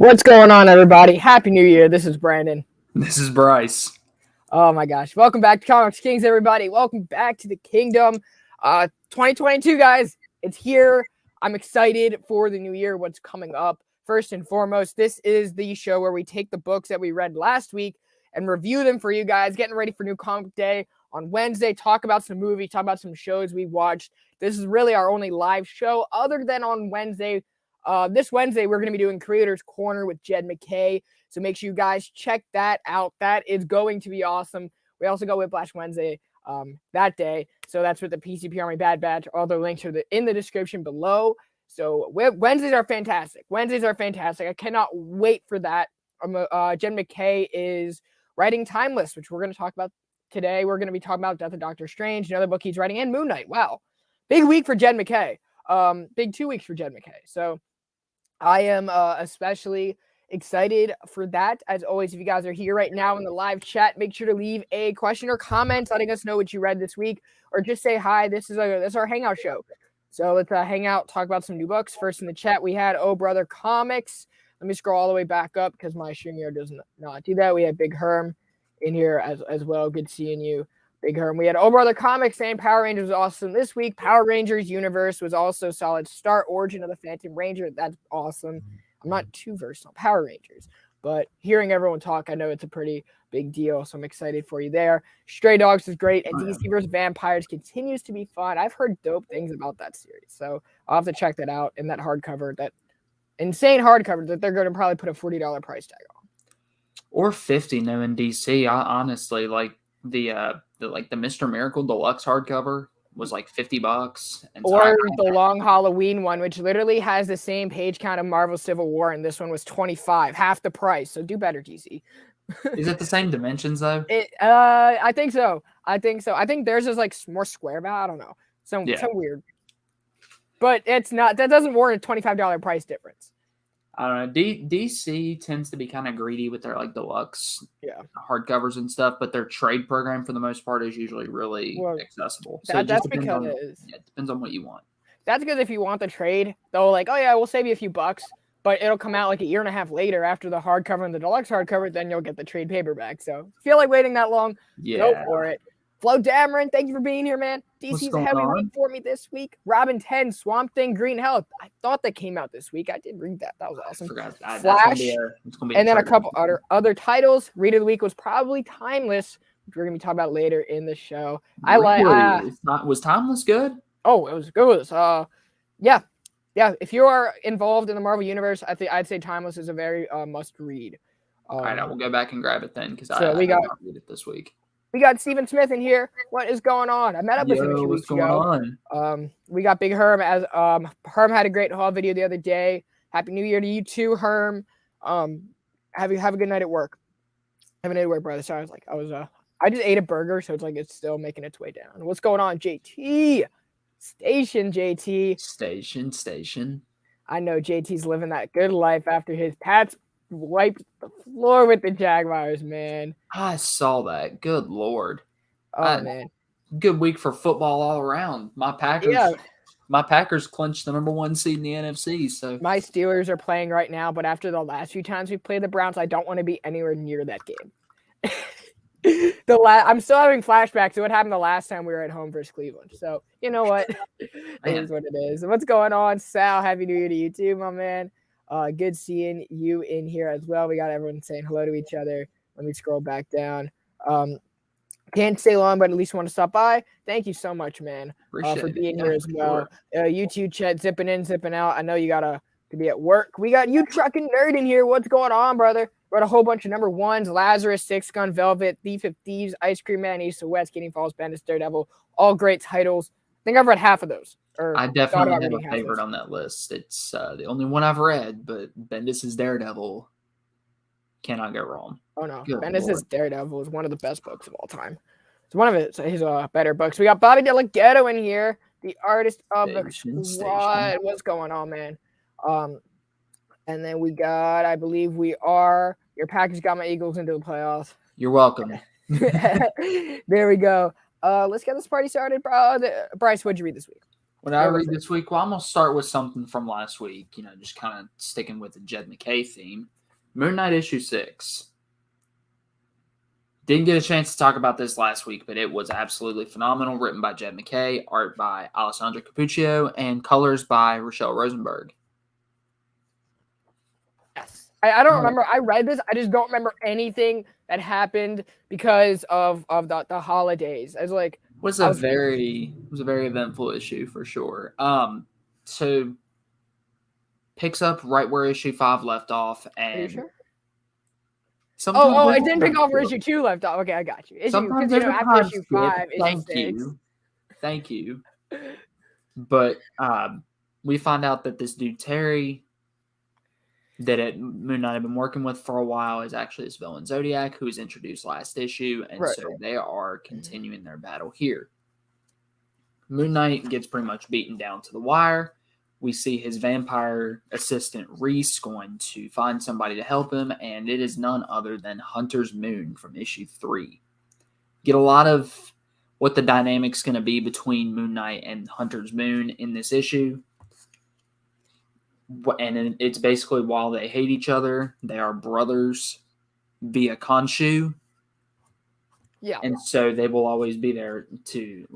What's going on, everybody? Happy New Year. This is Brandon. This is Bryce. Oh my gosh. Welcome back to Comics Kings, everybody. Welcome back to the kingdom. 2022, guys. It's here. I'm excited for the new year, what's coming up. First and foremost, this is the show where we take the books that we read last week and review them for you guys, getting ready for New Comic Day on Wednesday, talk about some movies, talk about some shows we watched. This is really our only live show other than on Wednesday. This Wednesday, we're going to be doing Creator's Corner with Jed McKay. So make sure you guys check that out. That is going to be awesome. We also go Whiplash Wednesday that day. So that's with the PCP Army Bad Batch. All the links are in the description below. So Wednesdays are fantastic. I cannot wait for that. Jed McKay is writing Timeless, which we're going to talk about today. We're going to be talking about Death of Doctor Strange, another book he's writing, and Moon Knight. Wow. Big week for Jed McKay. Big 2 weeks for Jed McKay. So I am especially excited for that. As always, if you guys are here right now in the live chat, make sure to leave a question or comment letting us know what you read this week, or just say hi. This is our hangout show. So let's hang out, talk about some new books. First in the chat, we had Oh Brother Comics. Let me scroll all the way back up because my StreamYard does not do that. We had Big Herm in here as well. Good seeing you, Big Herm. We had Oh Brother Comics saying Power Rangers was awesome this week. Power Rangers Universe was also solid start. Origin of the Phantom Ranger, that's awesome. I'm not too versed on Power Rangers, but hearing everyone talk, I know it's a pretty big deal, so I'm excited for you there. Stray Dogs is great, and DC vs. Vampires continues to be fun. I've heard dope things about that series, so I'll have to check that out. And that hardcover, that insane hardcover that they're going to probably put a $40 price tag on. Or 50 now in DC. I honestly like the Mr. Miracle Deluxe hardcover was like $50. And so or the Long Halloween one, which literally has the same page count of Marvel Civil War, and this one was 25, half the price. So do better, DC. Is it the same dimensions though? I think so. I think theirs is like more square about. I don't know. Some weird. But it's not. That doesn't warrant a $25 price difference. I don't know. DC tends to be kind of greedy with their like deluxe hardcovers and stuff, but their trade program for the most part is usually really accessible. So that's because it depends on what you want. That's because if you want the trade, they'll like, oh yeah, we'll save you a few bucks, but it'll come out like a year and a half later after the hardcover and the deluxe hardcover, then you'll get the trade paperback. So feel like waiting that long, go for it. Flo Dameron, thank you for being here, man. DC's a heavy week for me this week. Robin 10, Swamp Thing, Green Health. I thought that came out this week. I did read that. That was awesome. Flash, and then a couple other titles. Read of the week was probably Timeless, which we're going to be talking about later in the show. Was Timeless good? Oh, it was good. Yeah. If you are involved in the Marvel Universe, I'd say Timeless is a very must read. All right, I will go back and grab it then because I did not read it this week. We got Stephen Smith in here. What is going on? I met up with him a few weeks ago. We got Big Herm. Herm had a great haul video the other day. Happy New Year to you too, Herm. Have a good night at work. Have a good night at work, brother. Sorry, I just ate a burger, so it's like it's still making its way down. What's going on, JT? Station, JT. Station. I know JT's living that good life after his Pats wiped the floor with the Jaguars, man. I saw that. Good Lord. Man. Good week for football all around. My Packers clinched the number 1 seed in the NFC. So my Steelers are playing right now, but after the last few times we've played the Browns, I don't want to be anywhere near that game. I'm still having flashbacks to what happened the last time we were at home versus Cleveland. So you know what? It is what it is. What's going on, Sal? Happy New Year to you too, my man. Good seeing you in here as well. We got everyone saying hello to each other. Let me scroll back down. Can't stay long, but at least want to stop by. Thank you so much, man, for being here as well. YouTube chat zipping in, zipping out. I know you gotta be at work. We got you trucking nerd in here. What's going on, brother? Read a whole bunch of number ones: Lazarus, Six Gun, Velvet, Thief of Thieves, Ice Cream Man, East to West, Getting Falls, Bendis, Daredevil. All great titles. I think I've read half of those. I definitely have a favorite on that list. It's the only one I've read, but Bendis' Daredevil cannot go wrong. Oh no, Bendis' Daredevil is one of the best books of all time. It's one of his better books. We got Bobby Delgado in here, the artist of the squad. What's going on, man? And then we got, I believe we are. Your Packers got my Eagles into the playoffs. You're welcome. There we go. Let's get this party started, bro. Bryce, what'd you read this week? What I read this week, well, I'm going to start with something from last week, just kind of sticking with the Jed MacKay theme. Moon Knight issue 6. Didn't get a chance to talk about this last week, but it was absolutely phenomenal. Written by Jed MacKay, art by Alessandro Cappuccio, and colors by Rochelle Rosenberg. Yes. I don't remember. I read this. I just don't remember anything that happened because of the holidays. I was like, It was a very eventful issue for sure. So picks up right where issue 5 left off, and are you sure? Oh, it didn't pick off where issue 2 left off. Okay, I got you. Sometimes after issue 5, Thank you. But we find out that this dude Terry, that Moon Knight had been working with for a while, is actually this villain Zodiac, who was introduced last issue, and so they are continuing their battle here. Moon Knight gets pretty much beaten down to the wire. We see his vampire assistant Reese going to find somebody to help him, and it is none other than Hunter's Moon from issue 3. Get a lot of what the dynamic's going to be between Moon Knight and Hunter's Moon in this issue. And it's basically, while they hate each other, they are brothers via Khonshu. Yeah. And so they will always be there to,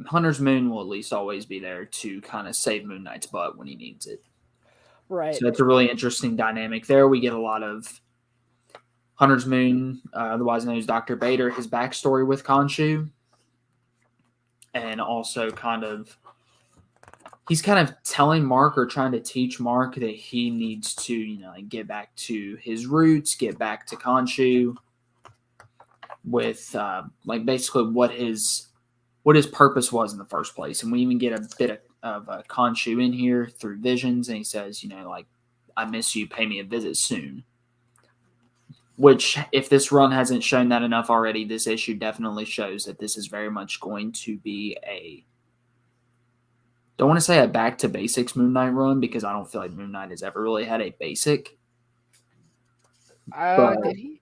Hunter's Moon will at least always be there to kind of save Moon Knight's butt when he needs it. Right. So it's a really interesting dynamic there. We get a lot of Hunter's Moon, otherwise known as Dr. Bader, his backstory with Khonshu. And also he's kind of telling Mark, or trying to teach Mark, that he needs to, get back to his roots, get back to Khonshu with basically what his purpose was in the first place. And we even get a bit of Khonshu in here through visions, and he says, I miss you, pay me a visit soon. Which, if this run hasn't shown that enough already, this issue definitely shows that this is very much going to be don't want to say a back to basics Moon Knight run, because I don't feel like Moon Knight has ever really had a basic. Did he?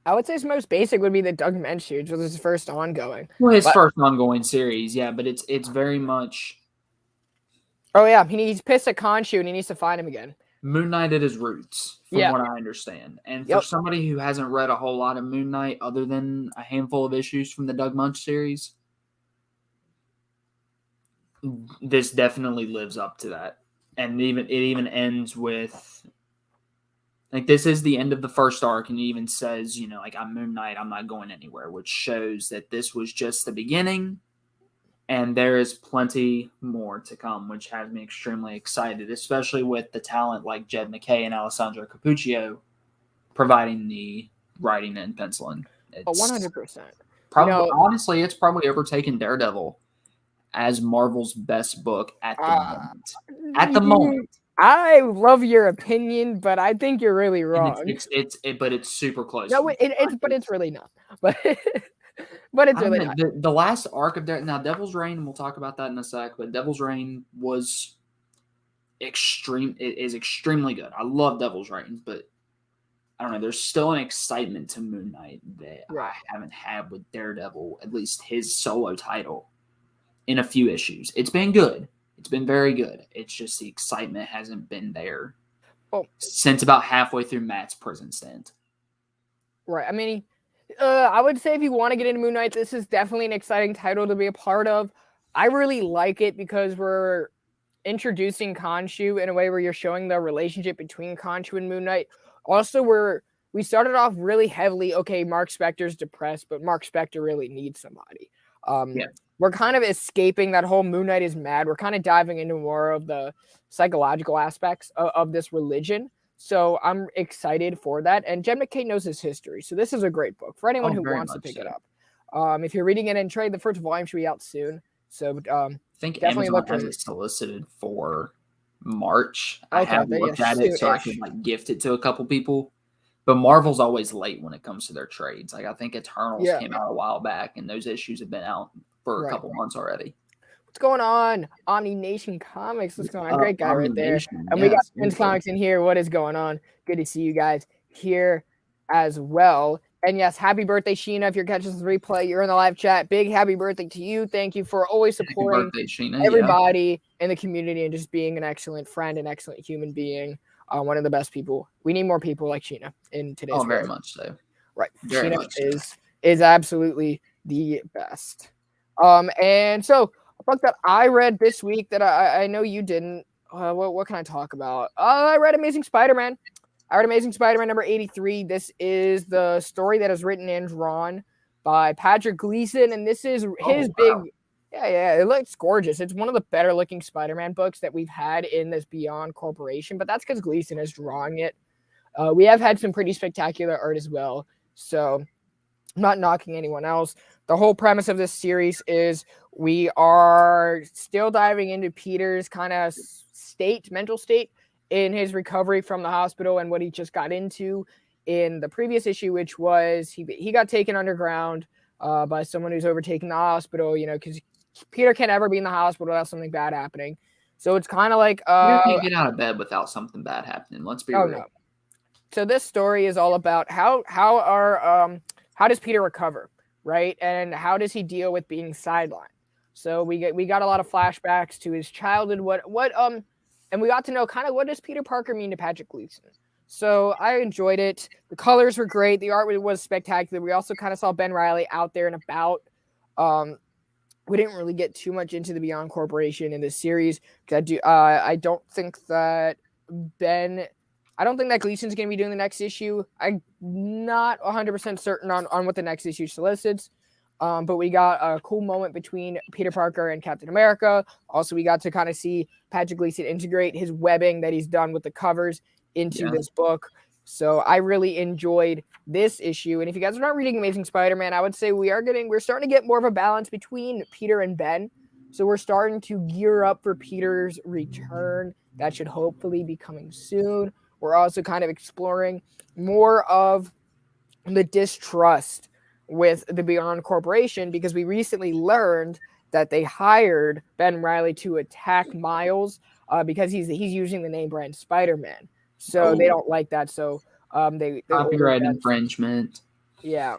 I would say his most basic would be the Doug Mensch series, which was his first ongoing. Well, first ongoing series, yeah, but it's very much. Oh yeah, he's pissed at Khonshu and he needs to find him again. Moon Knight at his roots, from what I understand. And for somebody who hasn't read a whole lot of Moon Knight other than a handful of issues from the Doug Munch series, this definitely lives up to that. And it even ends with, this is the end of the first arc, and it even says, I'm Moon Knight, I'm not going anywhere, which shows that this was just the beginning. And there is plenty more to come, which has me extremely excited, especially with the talent like Jed MacKay and Alessandro Cappuccio providing the writing and penciling. 100%. Honestly, it's probably overtaken Daredevil as Marvel's best book at the moment. At the moment. I love your opinion, but I think you're really wrong. But it's super close. No, it's really not. But it's really not. The last arc of now Devil's Reign, and we'll talk about that in a sec, but Devil's Reign was extremely good. I love Devil's Reign, but I don't know, there's still an excitement to Moon Knight that I haven't had with Daredevil, at least his solo title, in a few issues. It's been good. It's been very good. It's just the excitement hasn't been there since about halfway through Matt's prison stint. Right. I mean, I would say if you want to get into Moon Knight, this is definitely an exciting title to be a part of. I really like it because we're introducing Khonshu in a way where you're showing the relationship between Khonshu and Moon Knight. Also, we started off really heavily, okay, Mark Spector's depressed, but Mark Spector really needs somebody. We're kind of escaping that whole Moon Knight is mad. We're kind of diving into more of the psychological aspects of this religion. So I'm excited for that. And Jed MacKay knows his history. So this is a great book for anyone who wants to pick it up. If you're reading it in trade, the first volume should be out soon. So I think Amazon has it solicited for March. I haven't looked at it, so I can gift it to a couple people. But Marvel's always late when it comes to their trades. I think Eternals came out a while back, and those issues have been out for a couple months already. What's going on? Omni Nation Comics. What's going on? Great guy right there. And we got Vince Comics in here. What is going on? Good to see you guys here as well. And yes, happy birthday, Sheena. If you're catching the replay, you're in the live chat. Big happy birthday to you. Thank you for always supporting everybody in the community and just being an excellent friend, an excellent human being. One of the best people. We need more people like Sheena in today's world. Very much so. Right. Very Sheena much so. is absolutely the best. And so a book that I read this week that I know you didn't. What can I talk about? I read Amazing Spider-Man. I read Amazing Spider-Man number 83. This is the story that is written and drawn by Patrick Gleason, and this is his big. Yeah, it looks gorgeous. It's one of the better looking Spider-Man books that we've had in this Beyond Corporation, but that's because Gleason is drawing it. We have had some pretty spectacular art as well, so I'm not knocking anyone else. The whole premise of this series is we are still diving into Peter's kind of mental state in his recovery from the hospital and what he just got into in the previous issue, which was he got taken underground by someone who's overtaken the hospital, because Peter can't ever be in the hospital without something bad happening. So it's kind of like you can't get out of bed without something bad happening. Let's be real. No. So this story is all about how does Peter recover, right? And how does he deal with being sidelined? So we got a lot of flashbacks to his childhood, and we got to know kind of what does Peter Parker mean to Patrick Gleason. So I enjoyed it. The colors were great. The art was spectacular. We also kind of saw Ben Reilly out there and about. We didn't really get too much into the Beyond Corporation in this series because I don't think that Gleason's going to be doing the next issue. I'm not 100% certain on what the next issue solicits. But we got a cool moment between Peter Parker and Captain America. Also, we got to kind of see Patrick Gleason integrate his webbing that he's done with the covers into this book. So I really enjoyed this issue. And if you guys are not reading Amazing Spider-Man, I would say we're starting to get more of a balance between Peter and Ben. So we're starting to gear up for Peter's return. That should hopefully be coming soon. We're also kind of exploring more of the distrust with the Beyond Corporation because we recently learned that they hired Ben Reilly to attack Miles because he's using the name brand Spider-Man. So they don't like that. So they copyright infringement. Yeah.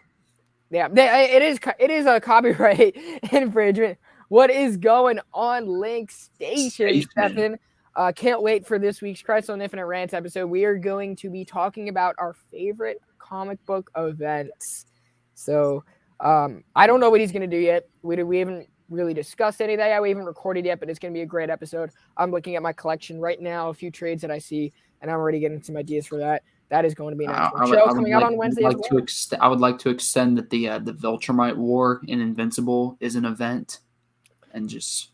It is a copyright infringement. What is going on, Link Station, Stefan? Can't wait for this week's Christ on Infinite Rants episode. We are going to be talking about our favorite comic book events. So I don't know what he's going to do yet. We haven't really discussed any of that yet. We haven't recorded yet, but it's going to be a great episode. I'm looking at my collection right now, a few trades that I see, and I'm already getting some ideas for that. That is going to be an excellent show coming out on Wednesday. I would like to extend that the Viltrumite War in Invincible is an event, and just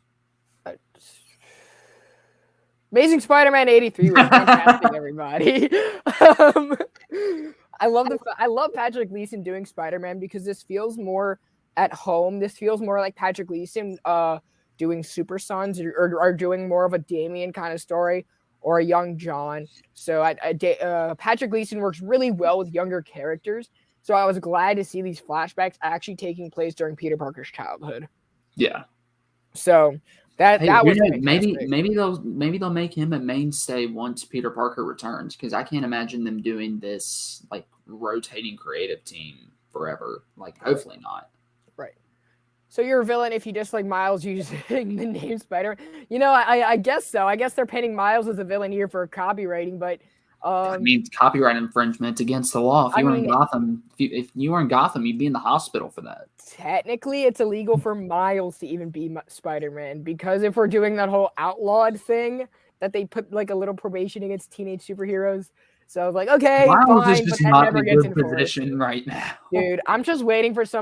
Amazing Spider-Man 83 was fantastic, everybody. I love Patrick Gleason doing Spider-Man because this feels more at home. This feels more like Patrick Gleason doing Super Sons or doing more of a Damian kind of story or a young John. So Patrick Gleason works really well with younger characters. So I was glad to see these flashbacks actually taking place during Peter Parker's childhood. Yeah. So that was maybe they'll make him a mainstay once Peter Parker returns, because I can't imagine them doing this like rotating creative team forever. Like hopefully not. Right. So you're a villain if you dislike Miles using the name Spider. I guess so. I guess they're painting Miles as a villain here for copywriting, but I mean, copyright infringement against the law. If you were in Gotham, you'd be in the hospital for that. Technically, it's illegal for Miles to even be Spider-Man, because if we're doing that whole outlawed thing that they put like a little probation against teenage superheroes. So I was like, okay, Miles fine, is just but that not never in a gets good enforced. position right now. Dude, I'm just waiting for for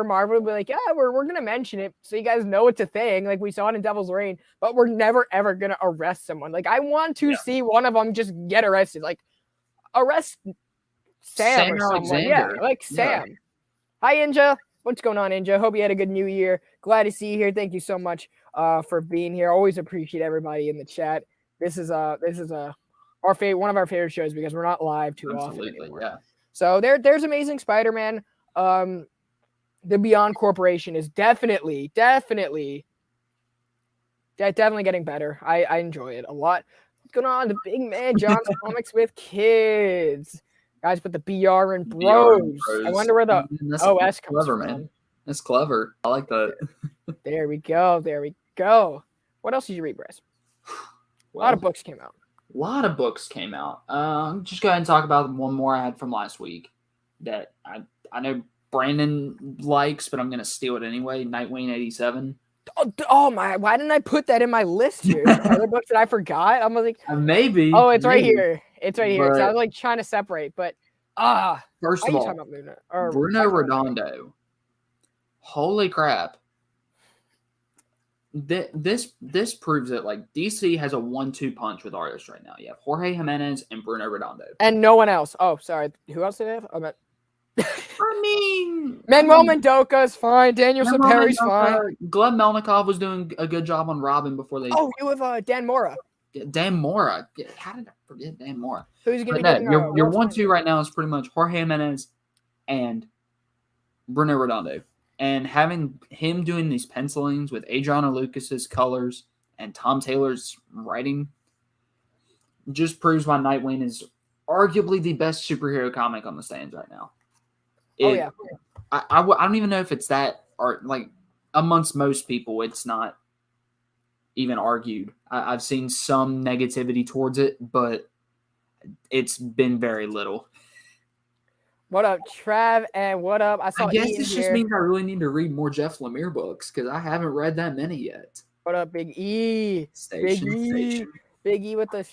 Marvel to be like, yeah, we're gonna mention it so you guys know it's a thing. Like we saw it in Devil's Reign, but we're never ever gonna arrest someone. Like I want to see one of them just get arrested. Like arrest Sam or someone. Alexander. Yeah, like Sam. Yeah. Hi, Inja. What's going on, Inja? Hope you had a good New Year. Glad to see you here. Thank you so much for being here. Always appreciate everybody in the chat. This is one of our favorite shows because we're not live too often anymore. Yeah. So there's Amazing Spider-Man. The Beyond Corporation is definitely getting better. I enjoy it a lot. What's going on? The big man John's Comics with Kids. Guys, put the BR in BR in bros. I wonder where the OS comes clever, from. Man. That's clever. I like that. There we go. There we go. What else did you read, Bryce? Well, a lot of books came out. A lot of books came out. Just go ahead and talk about one more I had from last week that I know Brandon likes, but I'm going to steal it anyway. Nightwing 87. Oh my! Why didn't I put that in my list here? Some other books that I forgot. I'm like, maybe. Oh, it's right here. It's right here. So I was like trying to separate, but first of all, Bruno Redondo. Holy crap! This proves it. Like DC has a 1-2 punch with artists right now. You have Jorge Jimenez and Bruno Redondo, and no one else. Oh, sorry. Who else did they have? I mean, Manuel Mendoca's fine. Daniel Saperi's fine. Gleb Melnikov was doing a good job on Robin before they. Oh, you have Dan Mora. Dan Mora. How did I forget Dan Mora? Who's going to be getting your 1-2 right now is pretty much Jorge Jimenez and Bruno Redondo. And having him doing these pencilings with Adriano Lucas's colors and Tom Taylor's writing just proves why Nightwing is arguably the best superhero comic on the stands right now. I don't even know if it's that, or like amongst most people, it's not even argued. I've seen some negativity towards it, but it's been very little. What up, Trav? And what up? I guess this just means I really need to read more Jeff Lemire books because I haven't read that many yet. What up, Big E? Station. Big E with the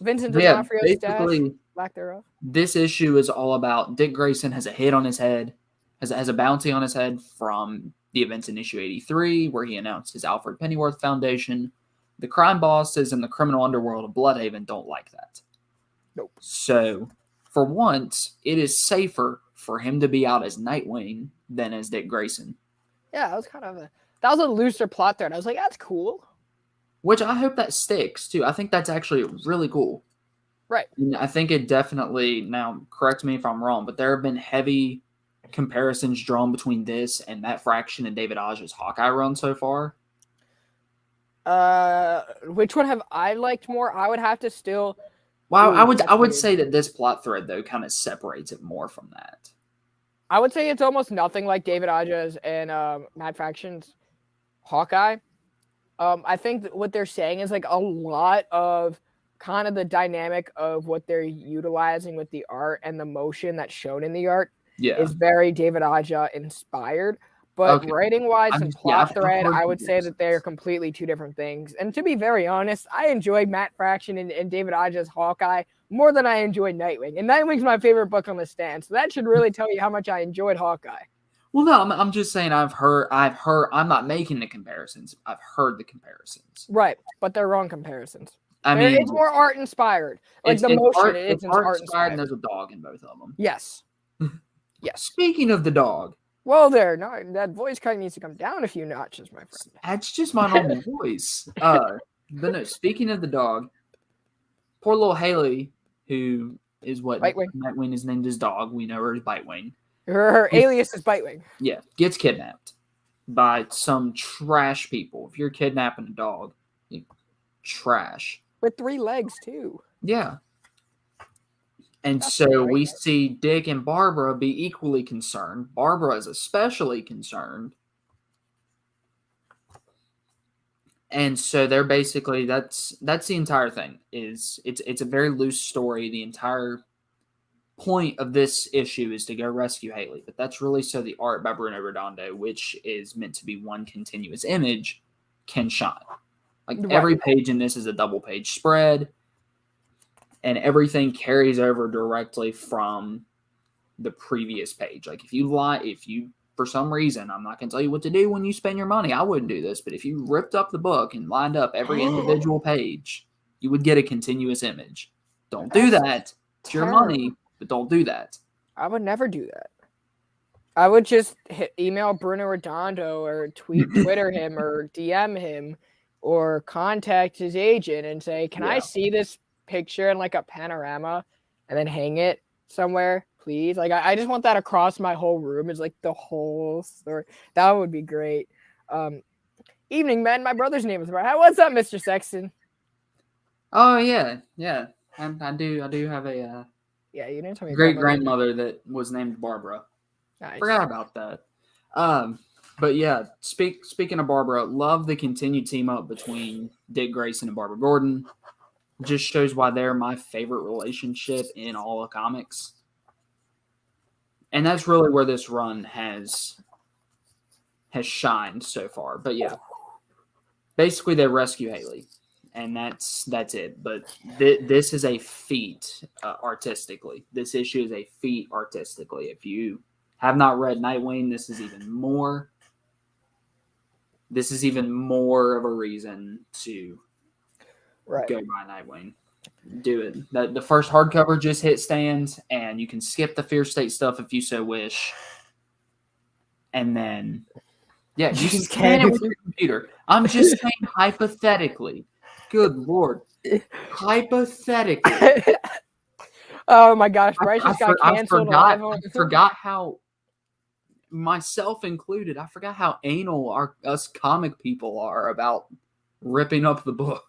Vincent D'Onofrio stash. Lack thereof. This issue is all about Dick Grayson has a hit on his head, has a bounty on his head from the events in issue 83, where he announced his Alfred Pennyworth Foundation. The crime bosses in the criminal underworld of Bloodhaven don't like that. Nope. So, for once, it is safer for him to be out as Nightwing than as Dick Grayson. Yeah, that was a looser plot thread. I was like, that's cool. Which I hope that sticks, too. I think that's actually really cool. Right. And I think it definitely, now correct me if I'm wrong, but there have been heavy comparisons drawn between this and Matt Fraction and David Aja's Hawkeye run so far. Which one have I liked more? I would have to still. Well, I would say that this plot thread though kind of separates it more from that. I would say it's almost nothing like David Aja's and Matt Fraction's Hawkeye. I think that what they're saying is like a lot of kind of the dynamic of what they're utilizing with the art and the motion that's shown in the art is very David Aja inspired. But writing-wise and plot thread, I would say that they're completely two different things. And to be very honest, I enjoy Matt Fraction and David Aja's Hawkeye more than I enjoy Nightwing. And Nightwing's my favorite book on the stand, so that should really tell you how much I enjoyed Hawkeye. Well, no, I'm just saying I've heard. I'm not making the comparisons. I've heard the comparisons. Right, but they're wrong comparisons. I mean, it's more art inspired. Like the motion, it's art inspired. And there's a dog in both of them. Yes. Yes. Speaking of the dog. Well, that voice kind of needs to come down a few notches, my friend. That's just my normal voice. But no, speaking of the dog, poor little Haley, who is what Nightwing is named his dog. We know her as Bitewing. Her alias is Bitewing. Yeah, gets kidnapped by some trash people. If you're kidnapping a dog, trash. With 3 legs, too. Yeah. And so we see Dick and Barbara be equally concerned. Barbara is especially concerned. And so they're basically that's the entire thing. It's a very loose story. The entire point of this issue is to go rescue Haley, but that's really so the art by Bruno Redondo, which is meant to be one continuous image, can shine. Like every page in this is a double page spread. And everything carries over directly from the previous page. Like if you, for some reason, I'm not going to tell you what to do when you spend your money. I wouldn't do this. But if you ripped up the book and lined up every individual page, you would get a continuous image. Don't do that. It's your money, but don't do that. I would never do that. I would just email Bruno Redondo or Twitter him or DM him or contact his agent and say, can I see this picture in like a panorama and then hang it somewhere, please? Like I just want that across my whole room. It's like the whole story. That would be great. Evening, man. My brother's name is Brian. What's up, Mr. Sexton? Oh yeah. I do have a Yeah, you didn't tell me. Great grandmother that was named Barbara. Nice. Forgot about that. But yeah, speaking of Barbara, love the continued team up between Dick Grayson and Barbara Gordon. Just shows why they're my favorite relationship in all of comics. And that's really where this run has shined so far. But yeah, basically they rescue Haley, and that's it. But this is a feat artistically. This issue is a feat artistically. If you have not read Nightwing, this is even more. This is even more of a reason to go buy Nightwing. Do it. The first hardcover just hit stands, and you can skip the Fear State stuff if you so wish. And then, yeah, you can scan it with your computer. I'm just saying hypothetically. Good Lord. Hypothetically. Oh my gosh, Bryce just got canceled. I forgot how, myself included, I forgot how anal us comic people are about ripping up the book.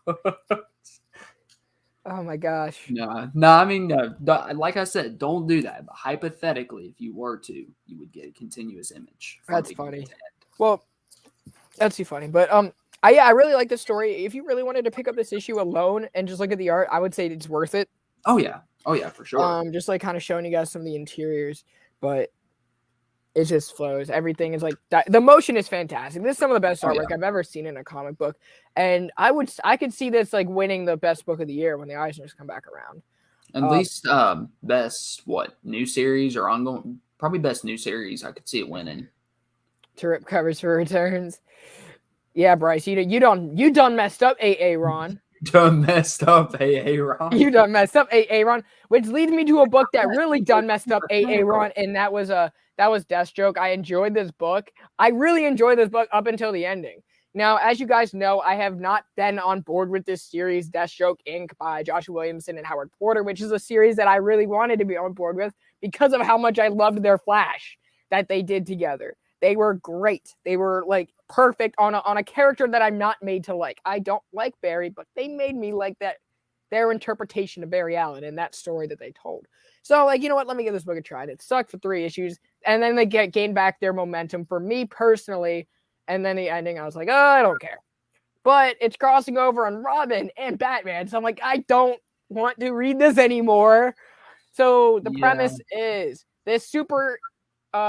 Oh my gosh. No. I mean, no. Like I said, don't do that. But hypothetically, if you were to, you would get a continuous image. That's funny. Well, that's too funny. But I really like this story. If you really wanted to pick up this issue alone and just look at the art, I would say it's worth it. Oh yeah, for sure. Just like kind of showing you guys some of the interiors, but it just flows. Everything is like the motion is fantastic. This is some of the best artwork I've ever seen in a comic book, and I could see this like winning the best book of the year when the Eisners come back around. At least best new series or ongoing, probably best new series. I could see it winning. To rip covers for returns. Yeah, Bryce, you done messed up, AA Ron. Done messed up, AA Ron. You done messed up, AA Ron, which leads me to a book that really done messed up, AA Ron, and that was Deathstroke. I enjoyed this book. I really enjoyed this book up until the ending. Now, as you guys know, I have not been on board with this series, Deathstroke Inc. by Joshua Williamson and Howard Porter, which is a series that I really wanted to be on board with because of how much I loved their Flash that they did together. They were great. They were like perfect on a character that I'm not made to like. I don't like Barry, but they made me like that, their interpretation of Barry Allen and that story that they told. So, like, you know what? Let me give this book a try. And it sucked for 3 issues, and then they gained back their momentum for me personally. And then the ending, I was like, oh, I don't care. But it's crossing over on Robin and Batman, so I'm like, I don't want to read this anymore. So the premise is this super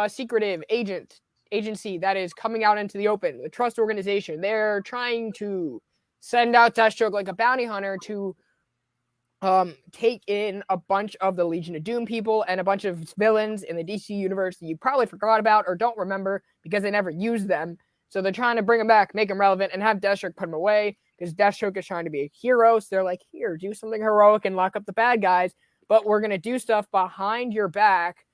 secretive agency that is coming out into the open, the Trust Organization. They're trying to send out Deathstroke like a bounty hunter to take in a bunch of the Legion of Doom people and a bunch of villains in the DC universe that you probably forgot about or don't remember because they never used them. So they're trying to bring them back, make them relevant, and have Deathstroke put them away because Deathstroke is trying to be a hero. So they're like, here, do something heroic and lock up the bad guys, but we're going to do stuff behind your back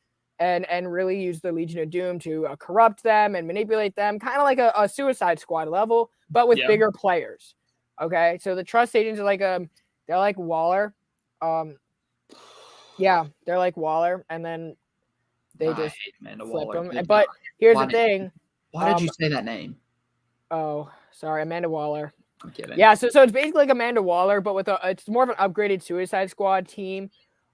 and really use the Legion of Doom to corrupt them and manipulate them, kind of like a Suicide Squad level, but with bigger players. Okay, so the Trust agents are like they're like Waller. They're like Waller, and then they just flip them. But here's the thing. Why did you say that name? Oh, sorry, Amanda Waller. I'm kidding. Yeah, so it's basically like Amanda Waller, but with it's more of an upgraded Suicide Squad team.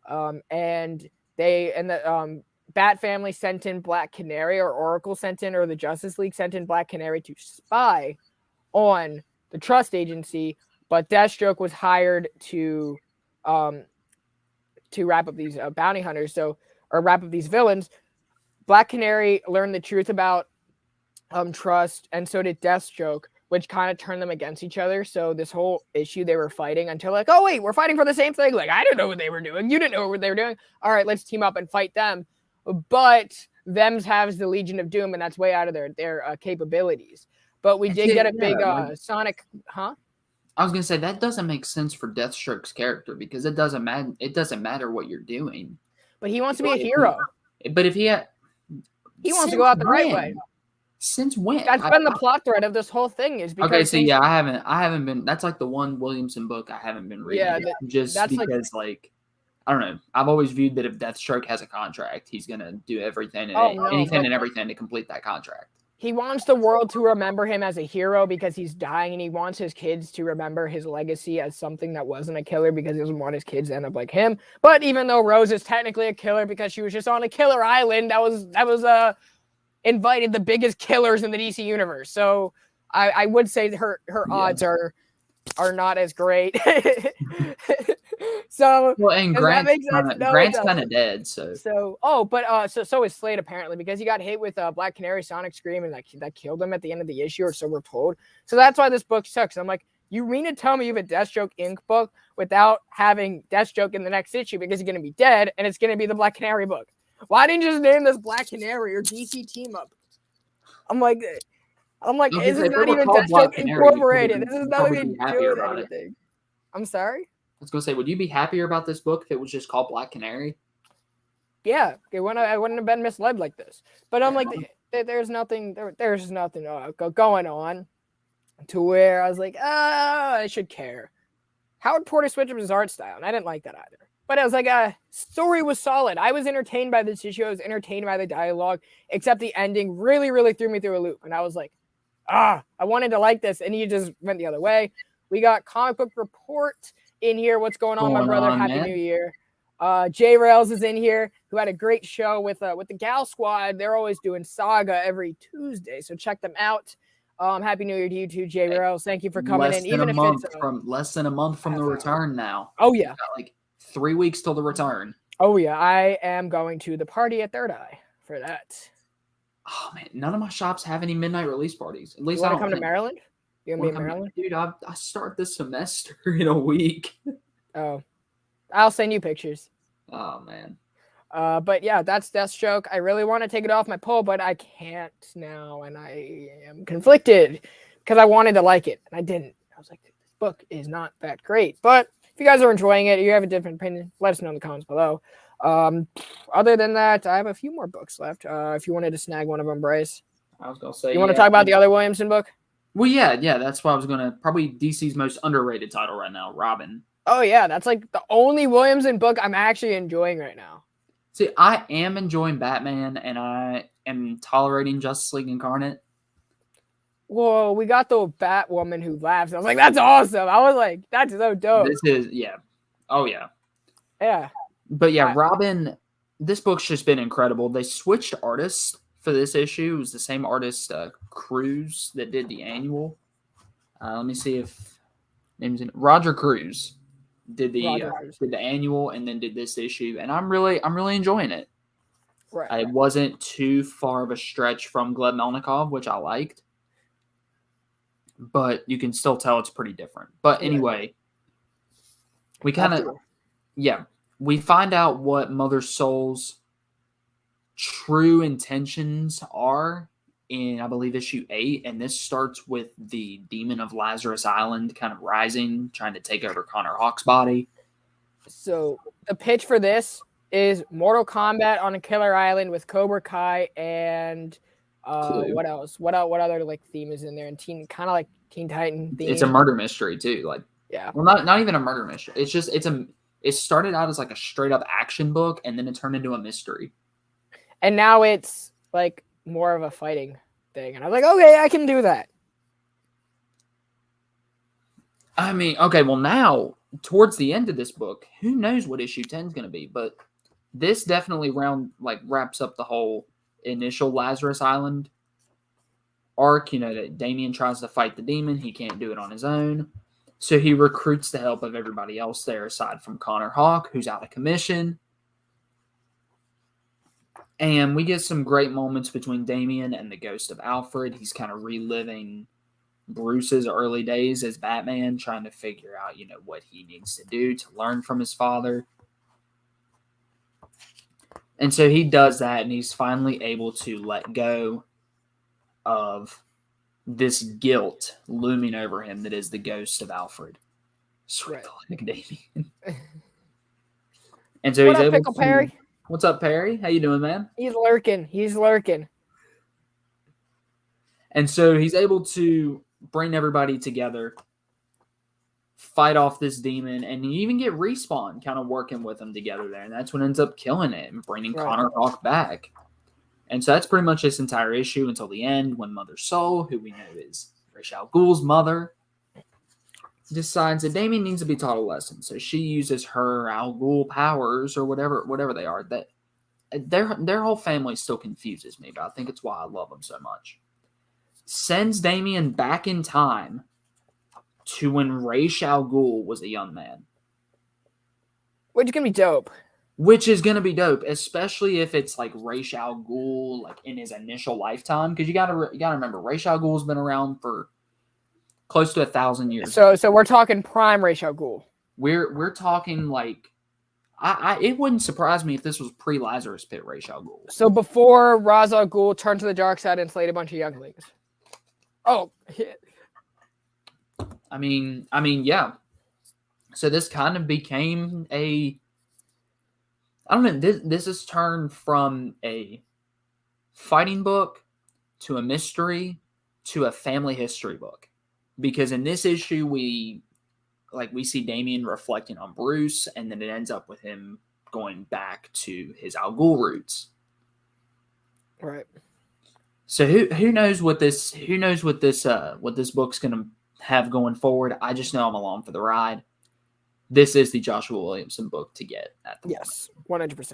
And the Bat Family sent in Black Canary, or Oracle sent in, or the Justice League sent in Black Canary to spy on the Trust Agency, but Deathstroke was hired to wrap up these bounty hunters, or wrap up these villains. Black Canary learned the truth about Trust, and so did Deathstroke, which kind of turned them against each other. So this whole issue they were fighting until like, oh wait, we're fighting for the same thing. Like, I didn't know what they were doing. You didn't know what they were doing. All right, let's team up and fight them. But Thems has the Legion of Doom, and that's way out of their capabilities. But we did get a big Sonic, huh? I was gonna say that doesn't make sense for Deathstroke's character because it doesn't matter. It doesn't matter what you're doing. But he wants to be a hero. But if he wants to go out the right way. Since when? That's been the plot thread of this whole thing. Is because I haven't been. That's like the one Williamson book I haven't been reading. Yeah, because I don't know. I've always viewed that if Deathstroke has a contract, he's gonna do everything and anything and everything to complete that contract. he wants the world to remember him as a hero because he's dying, and he wants his kids to remember his legacy as something that wasn't a killer because he doesn't want his kids to end up like him. But even though Rose is technically a killer because she was just on a killer island that was invited the biggest killers in the DC universe. So I would say her odds are not as great. So well, and Grant's kind of dead. So is Slade apparently, because he got hit with Black Canary Sonic Scream, and that killed him at the end of the issue, or so we're told. So that's why this book sucks. I'm like, you mean to tell me you have a Deathstroke Inc. book without having Deathstroke in the next issue because he's gonna be dead, and it's gonna be the Black Canary book? Why didn't you just name this Black Canary or DC Team Up? I'm like, this is not even Deathstroke Incorporated. This is nothing to do with anything. I'm sorry? I was going to say, would you be happier about this book if it was just called Black Canary? Yeah, I wouldn't have been misled like this. But I'm like, there's nothing going on to where I was like, I should care. Howard Porter switched up his art style, and I didn't like that either. But I was like, story was solid. I was entertained by this issue. I was entertained by the dialogue, except the ending really, really threw me through a loop. And I was like, I wanted to like this, and he just went the other way. We got Comic Book Report in here. What's going on, my brother? Happy New Year. J Rails is in here, who had a great show with the Gal Squad. They're always doing Saga every Tuesday, so check them out. Happy New Year to you too, J Rails. Thank you for coming in. Even if it's less than a month from the return now. Oh yeah, like 3 weeks till the return. Oh yeah, I am going to the party at Third Eye for that. Oh man, none of my shops have any midnight release parties. At least I don't come to Maryland. You gonna be in Maryland? Dude, I start this semester in a week. Oh, I'll send you pictures. Oh man. But yeah, that's Deathstroke. I really want to take it off my pull, but I can't now, and I am conflicted because I wanted to like it and I didn't. I was like, this book is not that great. But if you guys are enjoying it, you have a different opinion, let us know in the comments below. Other than that, I have a few more books left. If you wanted to snag one of them, Bryce. I was gonna say. You want to talk about the other Williamson book? Well, yeah. That's why I was gonna probably DC's most underrated title right now, Robin. Oh yeah, that's like the only Williamson book I'm actually enjoying right now. See, I am enjoying Batman, and I am tolerating Justice League Incarnate. Whoa, we got the Batwoman who laughs. I was like, that's awesome. I was like, that's so dope. Oh yeah. Yeah. But yeah, Robin, this book's just been incredible. They switched artists for this issue. It was the same artist, Cruz, that did the annual. Let me see if name's in Roger Cruz did the annual and then did this issue, and I'm really enjoying it. Right. It wasn't too far of a stretch from Gleb Melnikov, which I liked, but you can still tell it's pretty different. But anyway, we we find out what Mother Soul's true intentions are in, I believe, issue 8, and this starts with the Demon of Lazarus Island kind of rising, trying to take over Connor Hawk's body. So the pitch for this is Mortal Kombat on a killer island with Cobra Kai and what else? What other like theme is in there? And Teen Titan theme. It's a murder mystery too. Like, yeah. Well, not even a murder mystery. It's just it started out as like a straight up action book, and then it turned into a mystery. And now it's like more of a fighting thing. And I was like, okay, I can do that. I mean, okay, well now, towards the end of this book, who knows what issue 10 is going to be, but this definitely wraps up the whole initial Lazarus Island arc, that Damian tries to fight the demon. He can't do it on his own. So he recruits the help of everybody else there aside from Connor Hawk, who's out of commission. And we get some great moments between Damian and the ghost of Alfred. He's kind of reliving Bruce's early days as Batman, trying to figure out, what he needs to do to learn from his father. And so he does that, and he's finally able to let go of this guilt looming over him that is the ghost of Alfred. Sweet Damian. And so he's able Pickle to... Perry? What's up, Perry? How you doing, man? He's lurking. And so he's able to bring everybody together, fight off this demon, and you even get Respawn kind of working with them together there. And that's what ends up killing it and bringing Connor Hawk back. And so that's pretty much this entire issue until the end, when Mother Soul, who we know is Ra's al Ghul's mother, decides that Damien needs to be taught a lesson. So she uses her Al Ghul powers, or whatever they are. That their whole family still confuses me, but I think it's why I love them so much. Sends Damien back in time to when Ra's al Ghul was a young man. Which is going to be dope. Which is going to be dope, especially if it's like Ra's al Ghul, like in his initial lifetime. Because you gotta remember, Ra's al Ghul's been around for close to 1,000 years. So we're talking prime Ra's al Ghul. We're talking like, it wouldn't surprise me if this was pre-Lazarus Pit Ra's al Ghul. So before Ra's al Ghul turned to the dark side and slayed a bunch of younglings. Oh, I mean, yeah. So this kind of became I don't know. This has turned from a fighting book to a mystery to a family history book, because in this issue we see Damien reflecting on Bruce, and then it ends up with him going back to his Al Ghul roots. Right. So who knows what this book's gonna have going forward. I just know I'm along for the ride. This is the Joshua Williamson book to get at the moment. 100%.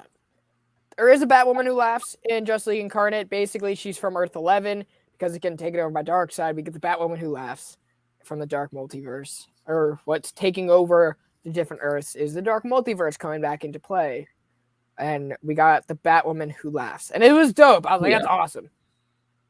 There is a Batwoman who laughs in Justice League Incarnate. Basically, she's from Earth 11 because it can take it over by Darkseid. We get the Batwoman who laughs from the Dark Multiverse. Or what's taking over the different Earths is the Dark Multiverse coming back into play. And we got the Batwoman who laughs. And it was dope. I was like, that's awesome.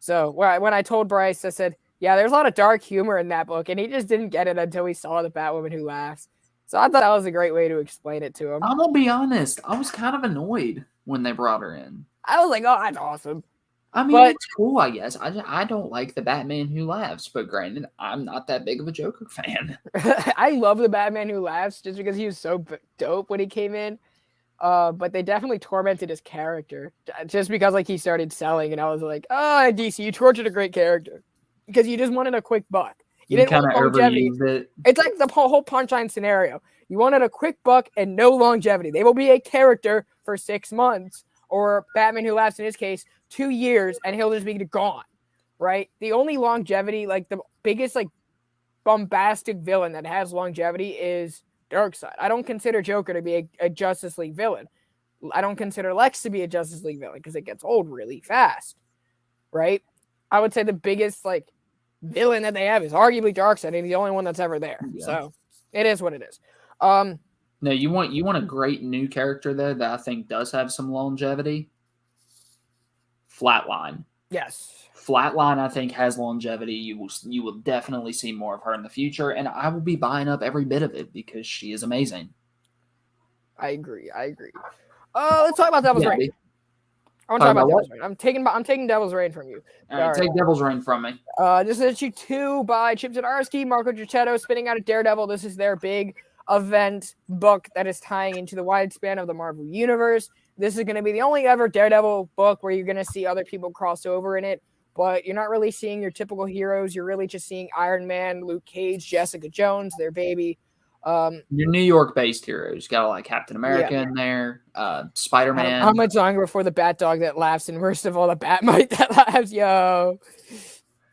So when I told Bryce, I said, yeah, there's a lot of dark humor in that book. And he just didn't get it until we saw the Batwoman who laughs. So I thought that was a great way to explain it to him. I'm going to be honest. I was kind of annoyed when they brought her in. I was like, oh, that's awesome. I mean, it's cool, I guess. I don't like the Batman who laughs, but granted, I'm not that big of a Joker fan. I love the Batman who laughs just because he was so dope when he came in. But they definitely tormented his character just because like he started selling, and I was like, oh, DC, you tortured a great character because you just wanted a quick buck. You didn't want longevity. It's like the whole Punchline scenario. You wanted a quick buck and no longevity. They will be a character for 6 months, or Batman who laughs in his case, 2 years, and he'll just be gone, right? The only longevity, like the biggest like bombastic villain that has longevity is Darkseid. I don't consider Joker to be a Justice League villain. I don't consider Lex to be a Justice League villain because it gets old really fast, right? I would say the biggest like villain that they have is arguably Darkseid, and he's the only one that's ever there. Yeah. So it is what it is. No, you want a great new character there that I think does have some longevity. Flatline. Yes. Flatline, I think, has longevity. You will definitely see more of her in the future, and I will be buying up every bit of it because she is amazing. I agree. Let's talk about Devil's Reign. I want to talk about Devil's Reign. I'm taking Devil's Reign from you. All right, take Devil's Reign from me. This is issue 2 by Chip Zdarsky, Marco Giacchetto, spinning out of Daredevil. This is their big event book that is tying into the wide span of the Marvel Universe. This is going to be the only ever Daredevil book where you're going to see other people cross over in it, but you're not really seeing your typical heroes. You're really just seeing Iron Man, Luke Cage, Jessica Jones, their baby. Your New York-based heroes. Got like Captain America in there, Spider-Man. How much longer before the Bat Dog that laughs, and worst of all, the Batmite that laughs, yo.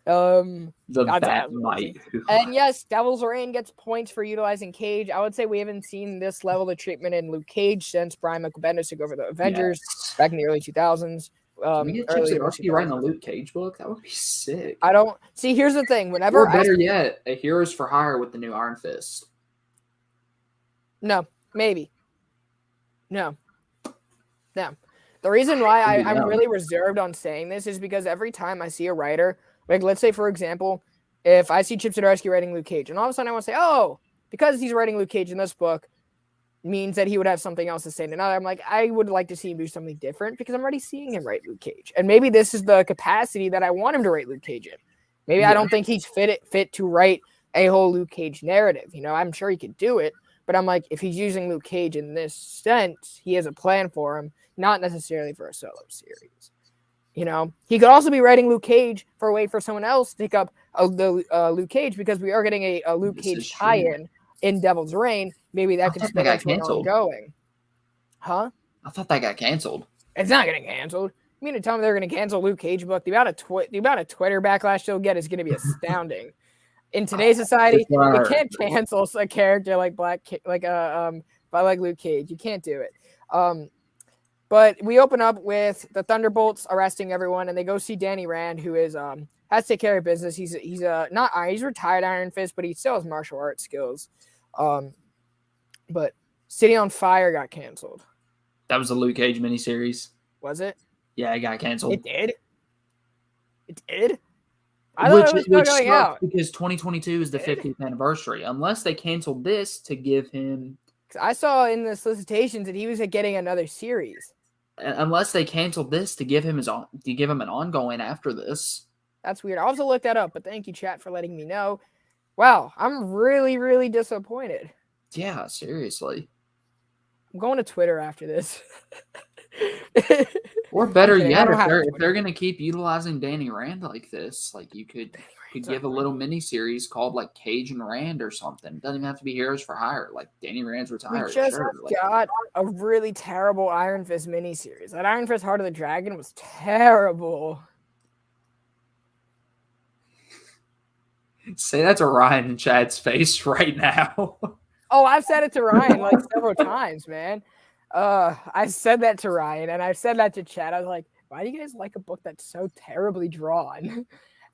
The Batmite. And yes, Devil's Reign gets points for utilizing Cage. I would say we haven't seen this level of treatment in Luke Cage since Brian Michael Bendis took over the Avengers back in the early 2000s. Can we get Chip Zdarsky writing a Luke Cage book? That would be sick. I don't see. Here's the thing. Whenever, or better yet, a Heroes for Hire with the new Iron Fist. No, maybe. No. The reason why I'm really reserved on saying this is because every time I see a writer, like let's say for example, if I see Chip Zdarsky writing Luke Cage, and all of a sudden I want to say, oh, because he's writing Luke Cage in this book, means that he would have something else to say in another. I'm like, I would like to see him do something different because I'm already seeing him write Luke Cage, and maybe this is the capacity that I want him to write Luke Cage in. Maybe I don't think he's fit to write a whole Luke Cage narrative. You know, I'm sure he could do it. But I'm like, if he's using Luke Cage in this sense, he has a plan for him, not necessarily for a solo series. You know, he could also be writing Luke Cage for a way for someone else to pick up Luke Cage, because we are getting a Luke Cage tie-in in Devil's Reign. Maybe that could spin into an ongoing. Huh? I thought that got canceled. It's not getting canceled. You mean to tell me they're going to cancel Luke Cage book? The amount of Twitter backlash they'll get is going to be astounding. In today's society, you can't cancel a character like Luke Cage. You can't do it. But we open up with the Thunderbolts arresting everyone, and they go see Danny Rand, who is has to take care of business. He's retired Iron Fist, but he still has martial arts skills. But City on Fire got canceled. That was a Luke Cage miniseries. Was it? Yeah, it got canceled. It did. It did. I thought it was still going out because 2022 is the 50th anniversary. Unless they canceled this to give him. I saw in the solicitations that he was getting another series. Unless they canceled this to give him an ongoing after this. That's weird. I'll also look that up, but thank you, chat, for letting me know. Wow, I'm really, really disappointed. Yeah, seriously. I'm going to Twitter after this. Or better yet, if they're going to keep utilizing Danny Rand like this, like you could give a little mini series called like Cage and Rand or something. It doesn't even have to be Heroes for Hire. Like Danny Rand's retired. We just got a really terrible Iron Fist mini series. That Iron Fist Heart of the Dragon was terrible. Say that to Ryan in Chad's face right now. Oh, I've said it to Ryan like several times, man. I said that to Ryan, and I've said that to Chad. I was like, why do you guys like a book that's so terribly drawn?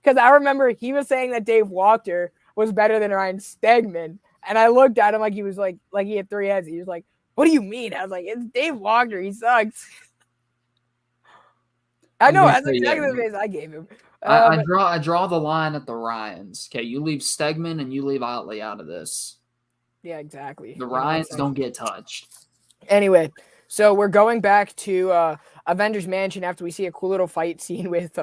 Because I remember he was saying that Dave Walker was better than Ryan Stegman. And I looked at him like he was like he had three heads. He was like, what do you mean? I was like, it's Dave Walker. He sucks. I know. That's exactly the face I gave him. I draw the line at the Ryans. Okay, you leave Stegman and you leave Otley out of this. Yeah, exactly. The Ryans don't get touched. Anyway, so we're going back to Avengers Mansion after we see a cool little fight scene with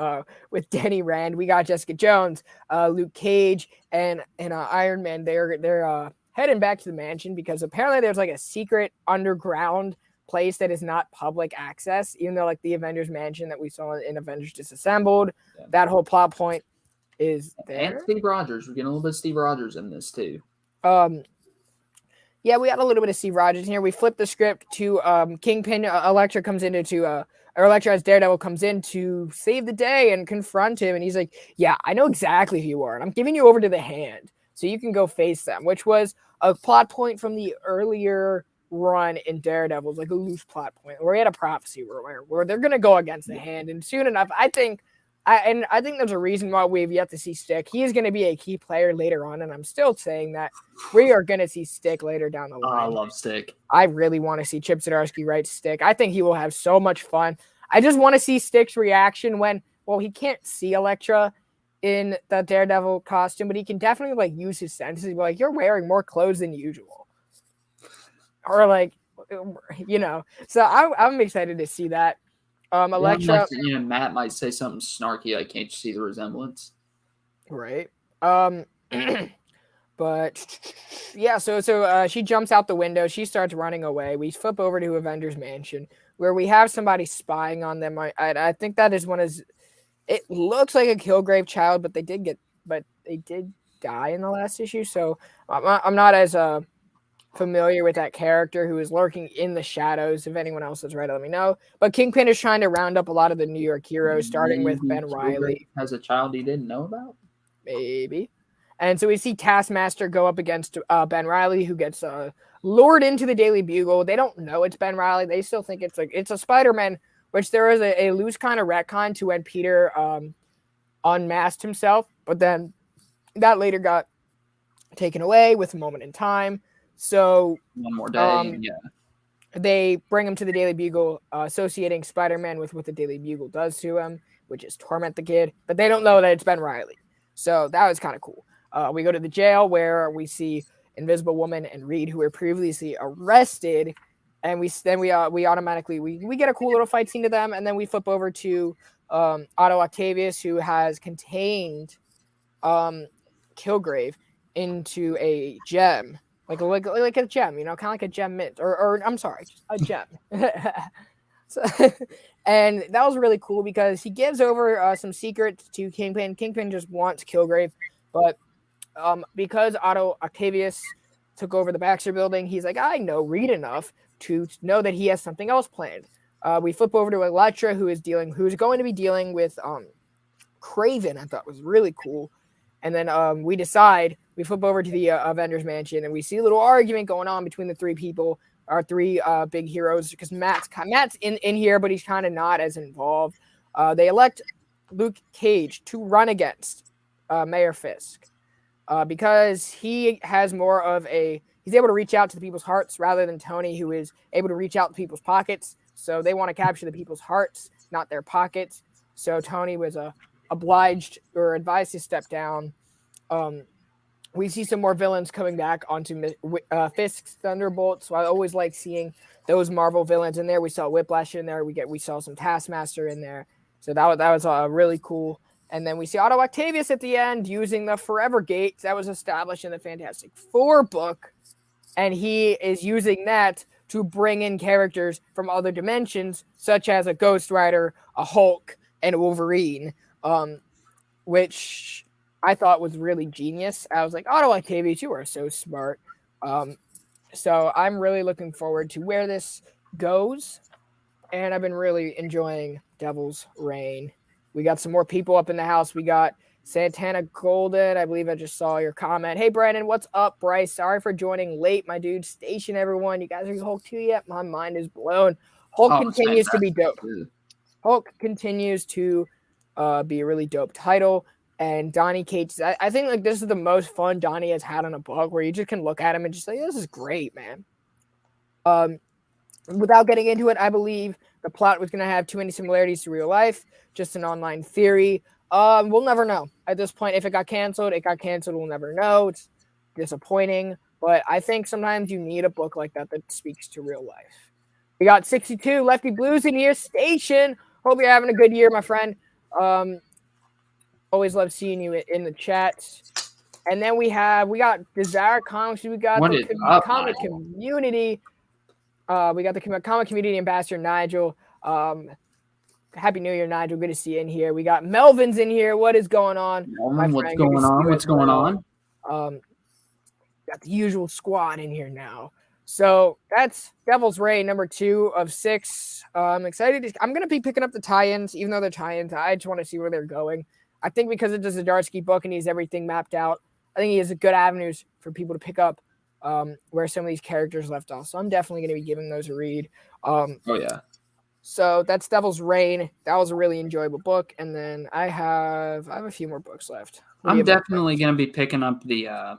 Danny Rand. We got Jessica Jones, Luke Cage, and Iron Man. They're heading back to the mansion because apparently there's like a secret underground place that is not public access, even though like the Avengers Mansion that we saw in Avengers Disassembled, that whole plot point is there. And Steve Rogers. We're getting a little bit of Steve Rogers in this too. Yeah, we got a little bit of Steve Rogers here. We flipped the script to Kingpin. Elektra comes into or Elektra as Daredevil comes in to save the day and confront him. And he's like, yeah, I know exactly who you are. And I'm giving you over to the Hand so you can go face them, which was a plot point from the earlier run in Daredevil, like a loose plot point where we had a prophecy where they're going to go against the Hand. And soon enough, I think there's a reason why we've yet to see Stick. He is going to be a key player later on, and I'm still saying that we are going to see Stick later down the line. I love Stick. I really want to see Chip Zdarsky write Stick. I think he will have so much fun. I just want to see Stick's reaction when, well, he can't see Elektra in the Daredevil costume, but he can definitely like use his senses. Be like, you're wearing more clothes than usual, or like, you know. So I'm excited to see that. Elektra, Matt might say something snarky. Like, can't you see the resemblance? Right. But yeah. So she jumps out the window. She starts running away. We flip over to Avengers Mansion where we have somebody spying on them. I think that is one of. It looks like a Kilgrave child, but they did die in the last issue. So I'm not as familiar with that character who is lurking in the shadows. If anyone else is right, let me know. But Kingpin is trying to round up a lot of the New York heroes, starting with Ben Reilly. Has a child he didn't know about? Maybe. And so we see Taskmaster go up against Ben Reilly, who gets lured into the Daily Bugle. They don't know it's Ben Reilly. They still think it's a Spider-Man, which there is a loose kind of retcon to when Peter unmasked himself. But then that later got taken away with a moment in time. So one more day, they bring him to the Daily Bugle, associating Spider-Man with what the Daily Bugle does to him, which is torment the kid. But they don't know that it's Ben Reilly. So that was kind of cool. We go to the jail where we see Invisible Woman and Reed, who were previously arrested, and we automatically get a cool little fight scene to them, and then we flip over to Otto Octavius, who has contained Kilgrave into a gem. Like a gem, you know, kind of like a gem mint, or I'm sorry, a gem. So, and that was really cool because he gives over some secrets to Kingpin. Kingpin just wants Kilgrave, but because Otto Octavius took over the Baxter building, he's like, I know Reed enough to know that he has something else planned. We flip over to Elektra, who's going to be dealing with Craven. I thought was really cool. And then we flip over to the Avengers Mansion, and we see a little argument going on between the three people, our three big heroes, because Matt's in here, but he's kind of not as involved. They elect Luke Cage to run against Mayor Fisk because he has more of he's able to reach out to the people's hearts rather than Tony, who is able to reach out to people's pockets. So they want to capture the people's hearts, not their pockets. So Tony was obliged or advised to step down. We see some more villains coming back onto Fisk's Thunderbolt. So I always like seeing those Marvel villains in there. We saw Whiplash in there. We saw some Taskmaster in there. So that was really cool. And then we see Otto Octavius at the end using the Forever Gate that was established in the Fantastic Four book. And he is using that to bring in characters from other dimensions, such as a Ghost Rider, a Hulk, and Wolverine, which I thought was really genius. I was like, Otto Octavius, you are so smart. So I'm really looking forward to where this goes. And I've been really enjoying Devil's Reign. We got some more people up in the house. We got Santana Golden. I believe I just saw your comment. Hey, Brandon, what's up, Bryce? Sorry for joining late, my dude. Station, everyone. You guys are Hulk 2 yet? My mind is blown. Hulk continues to be dope. Hulk continues to be a really dope title. And Donny Cates, I think like this is the most fun Donny has had on a book, where you just can look at him and just say, this is great, man. Without getting into it, I believe the plot was going to have too many similarities to real life. Just an online theory. We'll never know at this point. If it got canceled, it got canceled. We'll never know. It's disappointing. But I think sometimes you need a book like that speaks to real life. We got 62 Lefty Blues in here. Station. Hope you're having a good year, my friend. Always love seeing you in the chats. And then we got Desire Comics. We got the comic community. We got the comic community ambassador, Nigel. Happy New Year, Nigel. Good to see you in here. We got Melvin's in here. What is going on? Melvin, what's going on? What's going on? Got the usual squad in here now. So that's Devil's Reign, number 2 of 6. I'm excited. I'm going to be picking up the tie-ins, even though they're tie-ins. I just want to see where they're going. I think because it's a Zdarsky book and he has everything mapped out, I think he has good avenues for people to pick up where some of these characters left off. So I'm definitely going to be giving those a read. Oh, yeah. So that's Devil's Reign. That was a really enjoyable book. And then I have a few more books left. I'm definitely going to be picking up the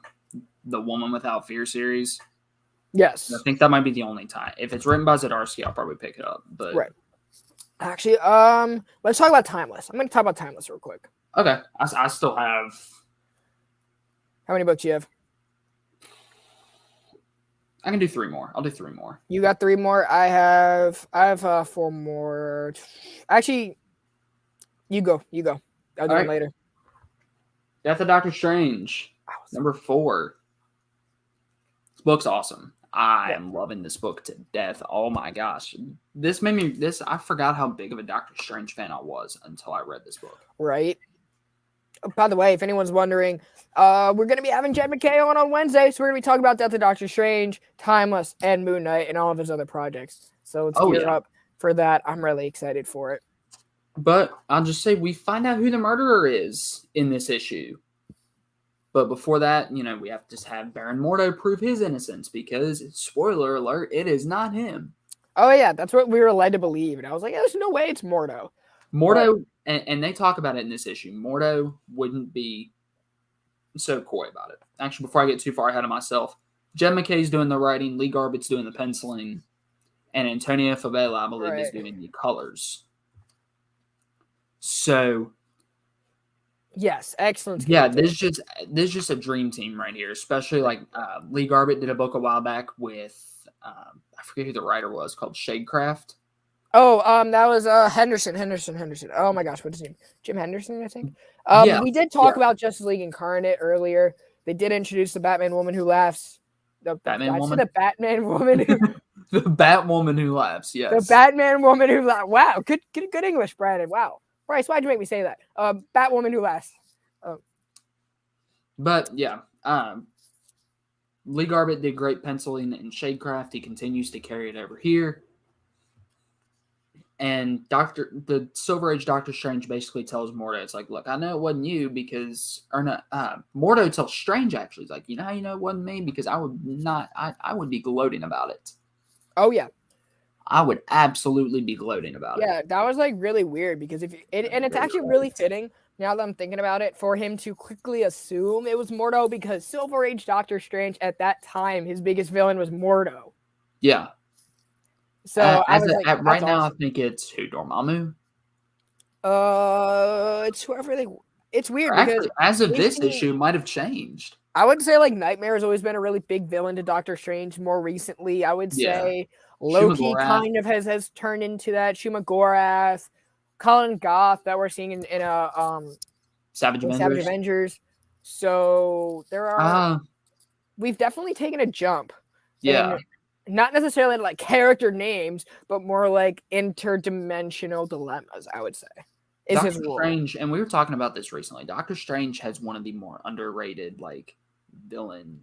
Woman Without Fear series. Yes. I think that might be the only time. If it's written by Zdarsky, I'll probably pick it up. But right. Actually, let's talk about Timeless. I'm going to talk about Timeless real quick. Okay. I still have... How many books do you have? I can do 3 more. I'll do 3 more. You got 3 more. I have 4 more. Actually, you go. I'll do it later. Death of Doctor Strange, number 4. This book's awesome. I am loving this book to death. Oh my gosh. I forgot how big of a Doctor Strange fan I was until I read this book. Right. By the way, if anyone's wondering, we're going to be having Jed McKay on Wednesday, so we're going to be talking about Death of Doctor Strange, Timeless, and Moon Knight, and all of his other projects. So let's gear up for that. I'm really excited for it. But I'll just say we find out who the murderer is in this issue. But before that, we have to just have Baron Mordo prove his innocence because, spoiler alert, it is not him. Oh, yeah, that's what we were led to believe. And I was like, there's no way it's Mordo. Mordo, and they talk about it in this issue, Mordo wouldn't be so coy about it. Actually, before I get too far ahead of myself, Jed McKay's doing the writing, Lee Garbett's doing the penciling, and Antonio Fabela, I believe, is doing the colors. So... yes, excellent. Yeah, this is just a dream team right here. Especially like Lee Garbett did a book a while back with I forget who the writer was, called Shadecraft. Oh, that was Henderson. Oh my gosh, what's his name? Jim Henderson, I think. We did talk about Justice League Incarnate earlier. They did introduce the Batman woman who laughs. The Batman woman who the Batwoman who laughs. Yes, the Batman woman who laughs. Wow, good English, Brandon. Wow. Bryce, why'd you make me say that? Batwoman who laughs. But yeah, Lee Garbett did great penciling in Shadecraft. He continues to carry it over here. And the Silver Age Doctor Strange basically tells Mordo, it's like, look, I know it wasn't you because, or not, Mordo tells Strange actually, he's like, you know how you know it wasn't me? Because I would be gloating about it. Oh, yeah. I would absolutely be gloating about it. Yeah, that was like really weird because and it's actually really fitting now that I'm thinking about it for him to quickly assume it was Mordo because Silver Age Doctor Strange at that time, his biggest villain was Mordo. Yeah. So I was like, right now, I think it's who, Dormammu? It's whoever it's weird actually, because as of this issue, it might have changed. I would say like Nightmare has always been a really big villain to Doctor Strange. More recently, I would say Loki kind of has turned into that. Shumagorath, Colin Goth that we're seeing in a Savage Avengers. So there are we've definitely taken a jump. Yeah. Not necessarily like character names, but more like interdimensional dilemmas, I would say. Doctor Strange, and we were talking about this recently. Doctor Strange has one of the more underrated like villain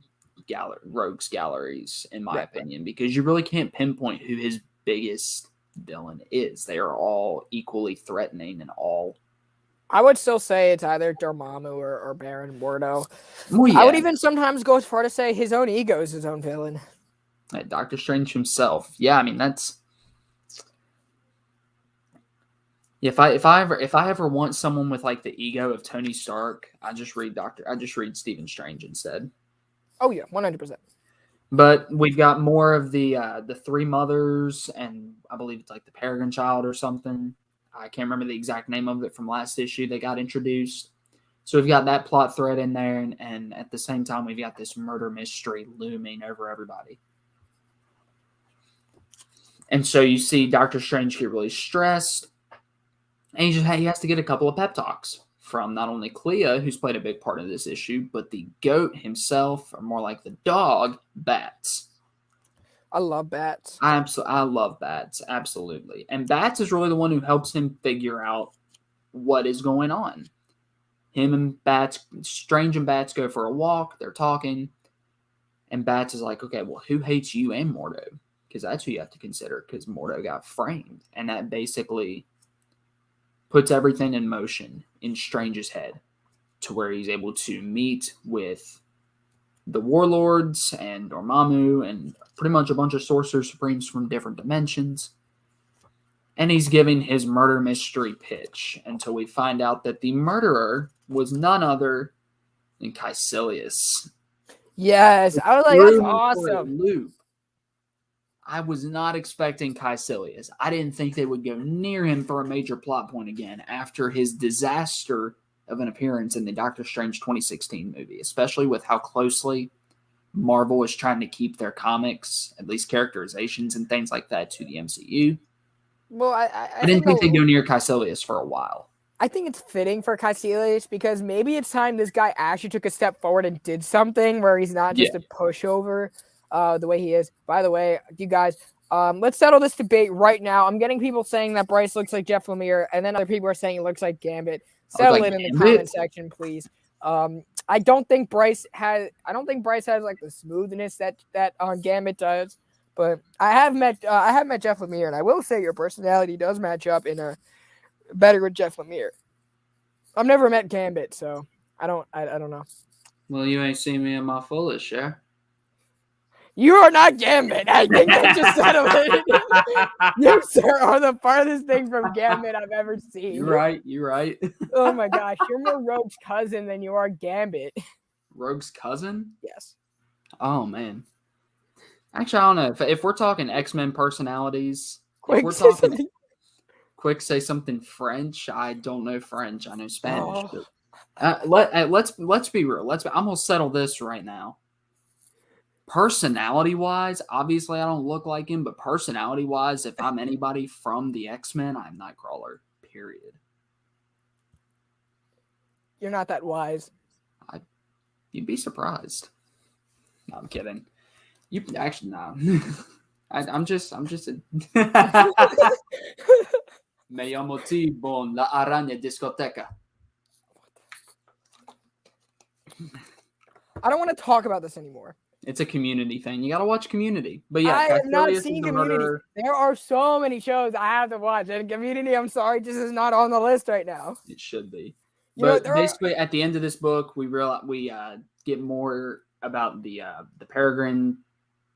rogues galleries, in my opinion, because you really can't pinpoint who his biggest villain is. They are all equally threatening and all. I would still say it's either Dormammu or Baron Mordo. Well, yeah. I would even sometimes go as far to say his own ego is his own villain. Doctor Strange himself. Yeah, I mean that's. If I ever want someone with like the ego of Tony Stark, I just read Stephen Strange instead. Oh yeah, 100%. But we've got more of the three mothers, and I believe it's like the Peregrine Child or something. I can't remember the exact name of it from last issue. They got introduced. So we've got that plot thread in there, and at the same time, we've got this murder mystery looming over everybody. And so you see Doctor Strange get really stressed, and he has to get a couple of pep talks from not only Clea, who's played a big part of this issue, but the goat himself, or more like the dog, Bats. I love Bats. I love Bats, absolutely. And Bats is really the one who helps him figure out what is going on. Him and Bats, Strange and Bats go for a walk. They're talking. And Bats is like, okay, well, who hates you and Mordo? Because that's who you have to consider, because Mordo got framed. And that basically puts everything in motion in Strange's head to where he's able to meet with the Warlords and Dormammu and pretty much a bunch of Sorcerer Supremes from different dimensions. And he's giving his murder mystery pitch until we find out that the murderer was none other than Caecilius. Yes, I was like, that's awesome. Loop. I was not expecting Caecilius. I didn't think they would go near him for a major plot point again after his disaster of an appearance in the Doctor Strange 2016 movie, especially with how closely Marvel is trying to keep their comics, at least characterizations and things like that, to the MCU. Well, I didn't think they'd go near Caecilius for a while. I think it's fitting for Caecilius because maybe it's time this guy actually took a step forward and did something where he's not just a pushover the way he is. By the way, you guys, let's settle this debate right now. I'm getting people saying that Bryce looks like Jeff Lemire, and then other people are saying he looks like Gambit. Settle it in the comment section, please. I don't think Bryce has like the smoothness that Gambit does, but I have met Jeff Lemire, and I will say your personality does match up in a better with Jeff Lemire. I've never met Gambit, so I don't know. Well, you ain't seen me in my fullest, yeah. You are not Gambit. I think that just settled it. You, sir, are the farthest thing from Gambit I've ever seen. You're right. Oh my gosh, you're more Rogue's cousin than you are Gambit. Rogue's cousin? Yes. Oh man. Actually, I don't know. If we're talking X-Men personalities, Quick, say something French. I don't know French. I know Spanish. But, let's be real. I'm gonna settle this right now. Personality-wise, obviously I don't look like him, but personality-wise, if I'm anybody from the X-Men, I'm Nightcrawler. Period. You're not that wise. You'd be surprised. No, I'm kidding. You actually no. I'm just a Me llamo T-Bone, la araña discoteca. I don't want to talk about this anymore. It's a Community thing. You got to watch Community. But yeah, I have not Caecilius seen is the Community. murderer. There are so many shows I have to watch, and Community, I'm sorry, just is not on the list right now. It should be. You know, But basically, at the end of this book, we get more about the Peregrine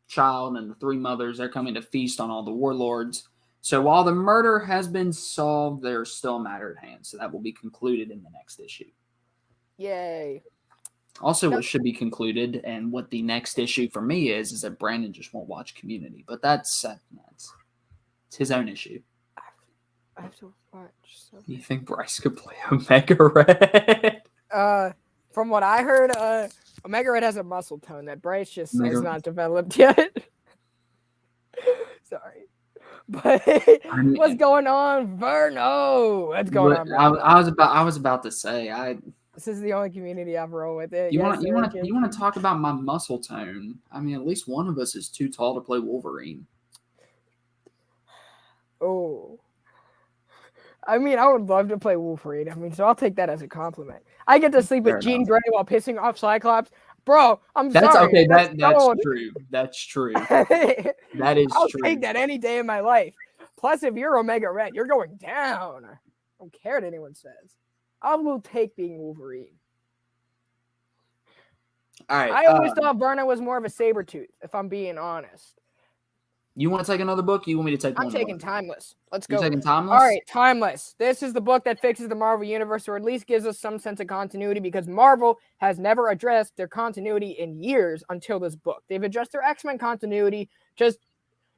child and the three mothers. They're coming to feast on all the warlords. So while the murder has been solved, there's still a matter at hand. So that will be concluded in the next issue. Yay. Also, what should be concluded and what the next issue for me is that Brandon just won't watch Community. But that's it's his own issue. I have to watch. So. You think Bryce could play Omega Red? From what I heard, Omega Red has a muscle tone that Bryce just has not developed yet. Sorry. But what's going on, Verno? What's going on? I was about to say this is the only Community I've rolled with it. You want to talk about my muscle tone? I mean, at least one of us is too tall to play Wolverine. Oh. I mean, I would love to play Wolverine. I mean, so I'll take that as a compliment. I get to sleep with Jean Grey while pissing off Cyclops. Bro, that's sorry. Okay. That's true. That's true. That is I'll true. I'll take that any day of my life. Plus, if you're Omega Red, you're going down. I don't care what anyone says. I will take being Wolverine. All right. I always thought Verna was more of a Sabretooth, if I'm being honest. You want to take another book? You want me to take one? I'm taking Timeless. Let's go. You're taking Timeless? All right, Timeless. This is the book that fixes the Marvel Universe, or at least gives us some sense of continuity, because Marvel has never addressed their continuity in years until this book. They've addressed their X-Men continuity, just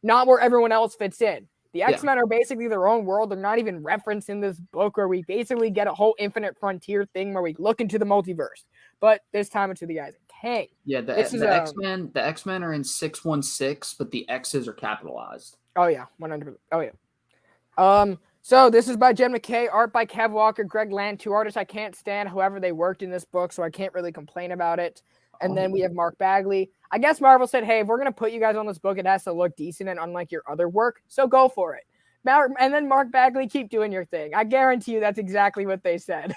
not where everyone else fits in. The X-Men are basically their own world. They're not even referenced in this book, where we basically get a whole Infinite Frontier thing where we look into the multiverse. But this time it's to the guys at Kang. Yeah, the X-Men are in 616, but the X's are capitalized. Oh yeah, 100%. Oh yeah. So this is by Jen McKay, art by Kev Walker, Greg Land, two artists I can't stand. However, they worked in this book, so I can't really complain about it. And then we have Mark Bagley. I guess Marvel said, hey, if we're going to put you guys on this book, it has to look decent and unlike your other work. So go for it. And then Mark Bagley, keep doing your thing. I guarantee you that's exactly what they said.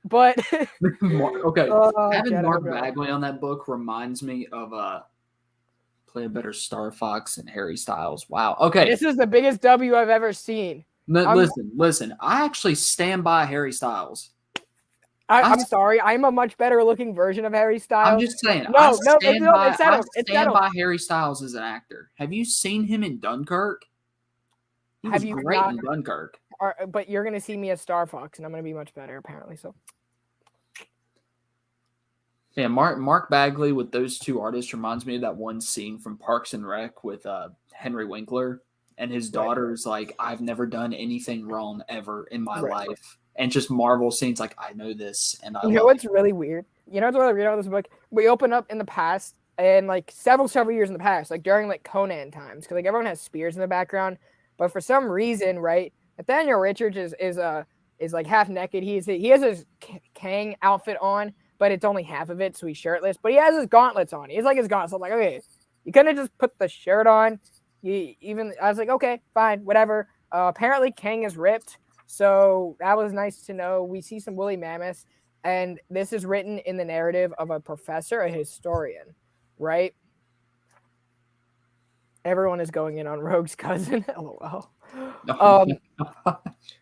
But okay. Having Mark Bagley on that book reminds me of Play a Better Star Fox and Harry Styles. Wow. Okay. This is the biggest W I've ever seen. Listen. I actually stand by Harry Styles. I'm sorry. I'm a much better looking version of Harry Styles. I'm just saying. I stand by Harry Styles as an actor. Have you seen him in Dunkirk? He was great in Dunkirk. But you're going to see me as Star Fox, and I'm going to be much better, apparently. So. Yeah, Mark Bagley with those two artists reminds me of that one scene from Parks and Rec with Henry Winkler, and his daughter is like, I've never done anything wrong ever in my life. And just Marvel scenes like, I know this. And you know what's really weird? You know what's really weird about this book? We open up in the past, and like several years in the past, like during like Conan times, because like everyone has spears in the background. But for some reason, right, Nathaniel Richards is like half naked. He has his Kang outfit on, but it's only half of it, so he's shirtless. But he has his gauntlets on. He's like his gauntlets. I'm like, okay, you couldn't just put the shirt on. I was like, okay, fine, whatever. Apparently, Kang is ripped, so that was nice to know. We see some woolly mammoths, and this is written in the narrative of a professor, a historian, right? Everyone is going in on Rogue's cousin. LOL.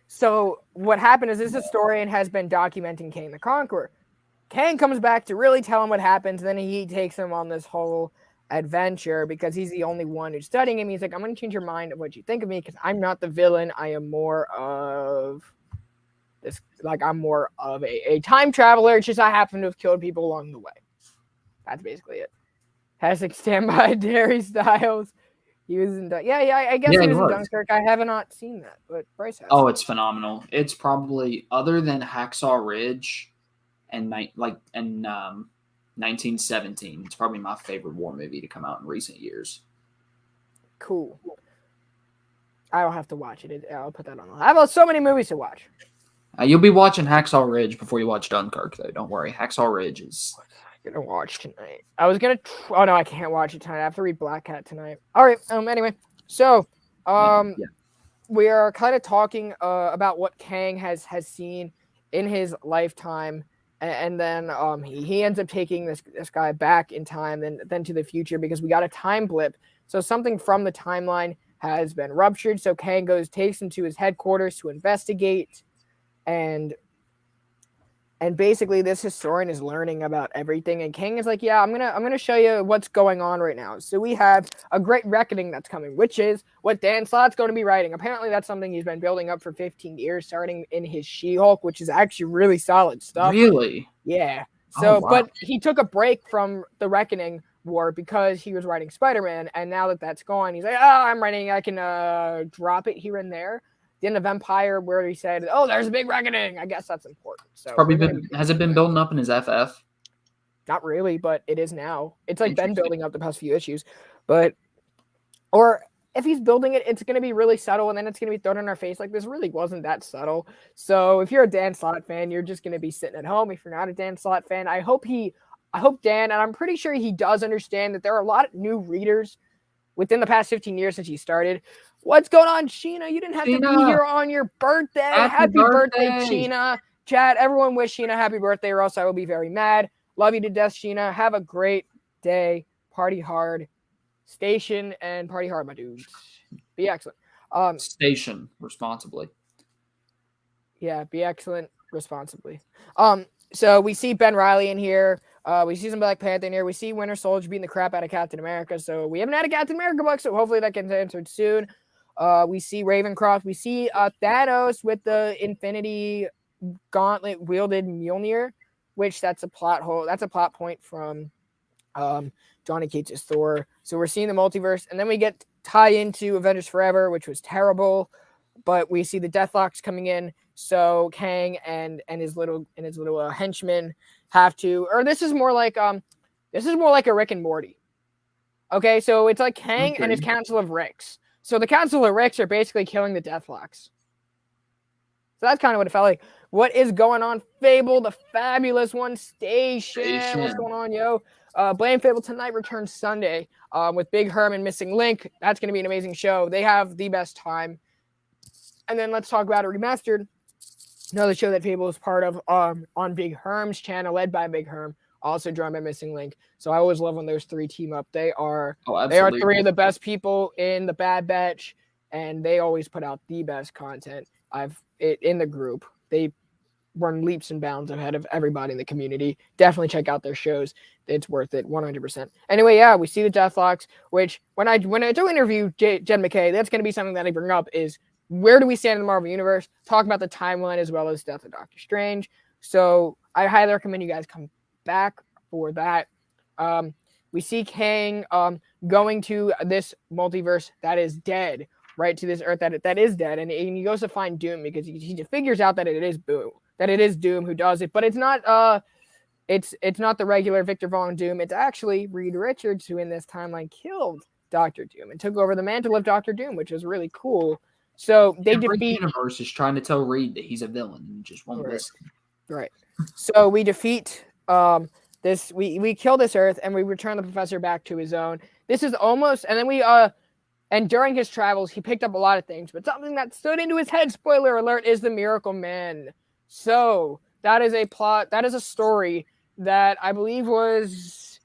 So what happened is this historian has been documenting Kang the Conqueror. Kang comes back to really tell him what happens. Then he takes him on this whole adventure because he's the only one who's studying him. He's like, I'm going to change your mind of what you think of me because I'm not the villain. I am more of this. Like, I'm more of a time traveler. It's just I happen to have killed people along the way. That's basically it. Hashtag stand by Harry Styles. He was in I guess he was in Dunkirk. I have not seen that, but Bryce has. Oh, it's phenomenal. It's probably, other than Hacksaw Ridge and 1917, it's probably my favorite war movie to come out in recent years. Cool. I'll have to watch it. I'll put that on. I have so many movies to watch. You'll be watching Hacksaw Ridge before you watch Dunkirk, though. Don't worry. Hacksaw Ridge is... I'm gonna watch tonight. I was gonna. Oh no, I can't watch it tonight. I have to read Black Cat tonight. All right. Anyway, so we are kind of talking about what Kang has seen in his lifetime, and then he ends up taking this guy back in time, then to the future, because we got a time blip. So something from the timeline has been ruptured. So Kang takes him to his headquarters to investigate, and basically this historian is learning about everything, and Kang is like, yeah, I'm gonna show you what's going on right now. So we have a great reckoning that's coming, which is what Dan Slott's going to be writing. Apparently that's something he's been building up for 15 years, starting in his She-Hulk, which is actually really solid stuff. Really? Yeah. So, but he took a break from the Reckoning War because he was writing Spider-Man, and now that that's gone, he's like, I'm writing, I can drop it here and there. The end of Empire, where he said, there's a big reckoning. I guess that's important. So has it been building up in his FF? Not really, but it is now. It's like been building up the past few issues. Or if he's building it, it's going to be really subtle, and then it's going to be thrown in our face. Like, this really wasn't that subtle. So if you're a Dan Slott fan, you're just going to be sitting at home. If you're not a Dan Slott fan, I hope Dan, and I'm pretty sure he does understand that there are a lot of new readers within the past 15 years since he started. What's going on, Sheena? You didn't have to be here on your birthday. Happy birthday, Sheena. Chat, everyone wish Sheena happy birthday, or else I will be very mad. Love you to death, Sheena. Have a great day. Party hard. Station and party hard, my dudes. Be excellent. Station responsibly. Yeah, be excellent responsibly. So we see Ben Reilly in here. We see some Black Panther in here. We see Winter Soldier beating the crap out of Captain America. So we haven't had a Captain America book, so hopefully that gets answered soon. We see Ravencroft. We see Thanos with the Infinity Gauntlet wielded Mjolnir, which that's a plot hole. That's a plot point from Johnny Cage's Thor. So we're seeing the multiverse, and then we get tie into Avengers Forever, which was terrible. But we see the Deathlocks coming in. So Kang and his little henchmen have to, or this is more like a Rick and Morty. Okay, so it's like Kang and his Council of Ricks. So the Council of Ricks are basically killing the Deathlocks. So that's kind of what it felt like. What is going on, Fable, the fabulous one? Station. What's going on, yo? Blame Fable tonight returns Sunday with Big Herm and Missing Link. That's going to be an amazing show. They have the best time. And then let's talk about a remastered. Another show that Fable is part of on Big Herm's channel, led by Big Herm, also drawn by Missing Link. So I always love when those three team up. They are three of the best people in the Bad Batch, and they always put out the best content. In the group. They run leaps and bounds ahead of everybody in the community. Definitely check out their shows. It's worth it, 100%. Anyway, yeah, we see the Deathlocks, which when I do interview Jed McKay, that's going to be something that I bring up is where do we stand in the Marvel Universe? Talk about the timeline as well as Death of Doctor Strange. So I highly recommend you guys come back for that. We see Kang going to this multiverse that is dead, right, to this Earth that is dead, and he goes to find Doom because he figures out that it is Doom who does it, but it's not it's not the regular Victor Von Doom. It's actually Reed Richards, who in this timeline killed Doctor Doom and took over the mantle of Doctor Doom, which is really cool. So they defeat. The universe is trying to tell Reed that he's a villain and just won't listen. Right. So we defeat this. We kill this Earth and we return the professor back to his own. This is almost, and then and during his travels, he picked up a lot of things, but something that stood into his head, spoiler alert, is the Miracle Man. So that is a plot. That is a story that I believe was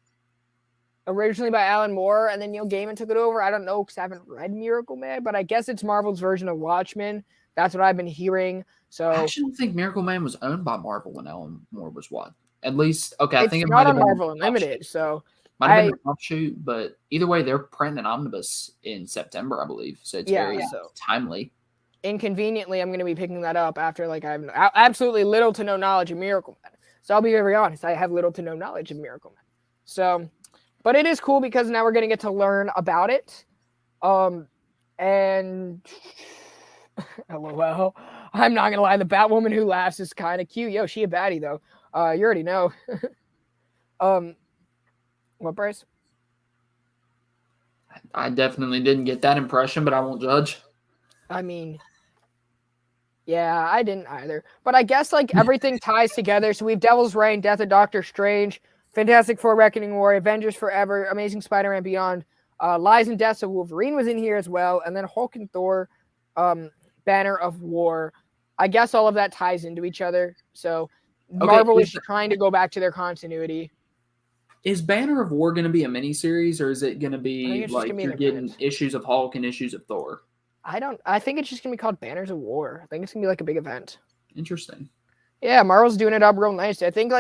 originally by Alan Moore, and then Neil Gaiman took it over. I don't know because I haven't read Miracle Man, but I guess it's Marvel's version of Watchmen. That's what I've been hearing. So I actually don't think Miracle Man was owned by Marvel when Alan Moore was what? At least, okay, I think it might have been Marvel Unlimited. So might have been an offshoot, but either way, they're printing an omnibus in September, I believe. So it's very timely. Inconveniently, I'm going to be picking that up after I have absolutely little to no knowledge of Miracle Man. So I'll be very honest, I have little to no knowledge of Miracle Man. So, but it is cool because now we're going to get to learn about it. And LOL, I'm not going to lie, the Batwoman who laughs is kind of cute. Yo, she a baddie though. You already know. What, Bryce? I definitely didn't get that impression, but I won't judge. I mean, yeah, I didn't either. But I guess everything ties together. So we have Devil's Reign, Death of Doctor Strange, Fantastic Four, Reckoning War, Avengers Forever, Amazing Spider-Man Beyond, Lies and Deaths of Wolverine was in here as well, and then Hulk and Thor, Banner of War. I guess all of that ties into each other. So Marvel is trying to go back to their continuity. Is Banner of War going to be a miniseries, or is it going to be like you're getting issues of Hulk and issues of Thor? I think it's just going to be called Banners of War. I think it's going to be like a big event. Interesting. Yeah, Marvel's doing it up real nice. I think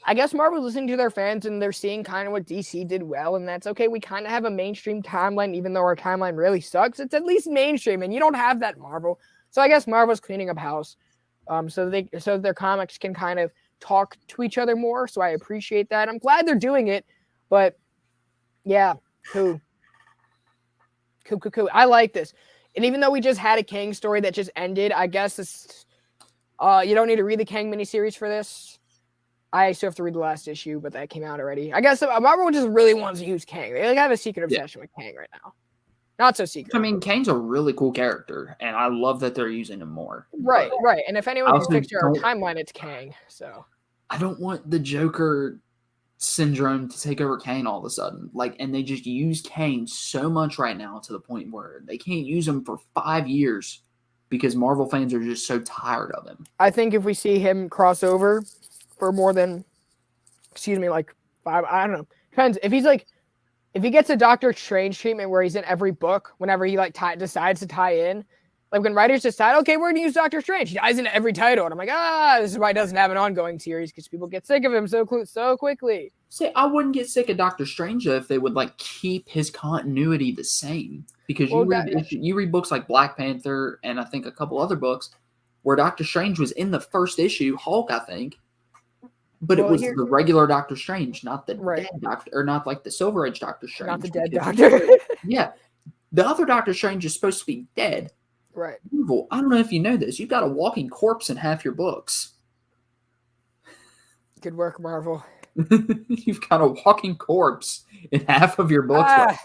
I guess Marvel's listening to their fans and they're seeing kind of what DC did well, and that's okay. We kind of have a mainstream timeline, even though our timeline really sucks. It's at least mainstream, and you don't have that Marvel. So I guess Marvel's cleaning up house, so their comics can kind of talk to each other more. So I appreciate that. I'm glad they're doing it, but yeah, cool. I like this. And even though we just had a Kang story that just ended, I guess it's you don't need to read the Kang miniseries for this. I still have to read the last issue, but that came out already. I guess Marvel just really wants to use Kang. They have a secret obsession with Kang right now. Not so secret. I mean, Kang's a really cool character, and I love that they're using him more. Right. And if anyone can fix our timeline, it's Kang. So I don't want the Joker syndrome to take over Kang all of a sudden. And they just use Kang so much right now to the point where they can't use him for 5 years because Marvel fans are just so tired of him. I think if we see him cross over for more than, 5, I don't know. Depends. If he gets a Doctor Strange treatment where he's in every book, whenever he decides to tie in, like when writers decide, okay, we're going to use Doctor Strange, he dies in every title. And I'm like, this is why he doesn't have an ongoing series, because people get sick of him so quickly. See, I wouldn't get sick of Doctor Strange if they would keep his continuity the same. Because you read books like Black Panther and I think a couple other books where Doctor Strange was in the first issue, Hulk, I think. But it was the regular Doctor Strange, not the dead Doctor, or not like the Silver Age Doctor Strange. Not the dead Doctor. Yeah. The other Doctor Strange is supposed to be dead. Right. Evil. I don't know if you know this. You've got a walking corpse in half your books. Good work, Marvel. You've got a walking corpse in half of your books.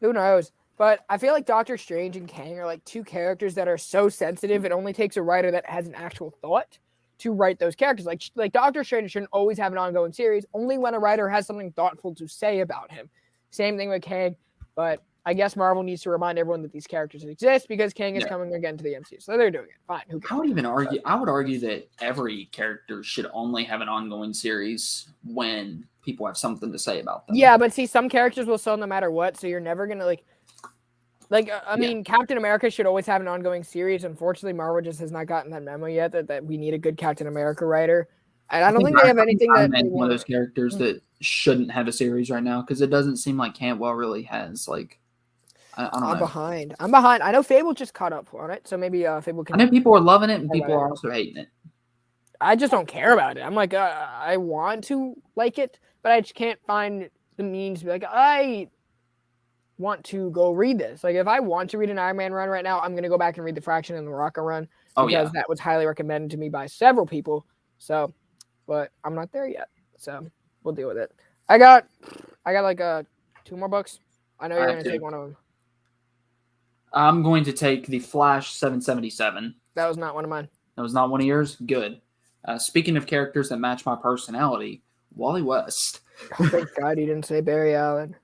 Who knows? But I feel like Doctor Strange and Kang are two characters that are so sensitive. It only takes a writer that has an actual thought to write those characters. Like Doctor Strange shouldn't always have an ongoing series, only when a writer has something thoughtful to say about him. Same thing with Kang, but I guess Marvel needs to remind everyone that these characters exist because Kang is coming again to the MCU. So they're doing it. Fine. I would argue that every character should only have an ongoing series when people have something to say about them. Yeah, but see, some characters will sell no matter what, so you're never going to I mean, Captain America should always have an ongoing series. Unfortunately, Marvel just has not gotten that memo yet that we need a good Captain America writer. And I don't think they have anything that they one of those characters that shouldn't have a series right now because it doesn't seem like Cantwell really has I don't know. I'm behind. I know Fable just caught up on it, so maybe Fable can. I know people are loving it and people are also hating it. I just don't care about it. I'm like, I want to like it, but I just can't find the means to be like, I want to go read this. If I want to read an Iron Man run right now, I'm going to go back and read the Fraction and the Rocket run because that was highly recommended to me by several people. So, but I'm not there yet. So we'll deal with it. I got 2 more books. I know you're going to take one of them. I'm going to take the Flash 777. That was not one of mine. That was not one of yours? Good. Speaking of characters that match my personality, Wally West. Oh, thank God you didn't say Barry Allen.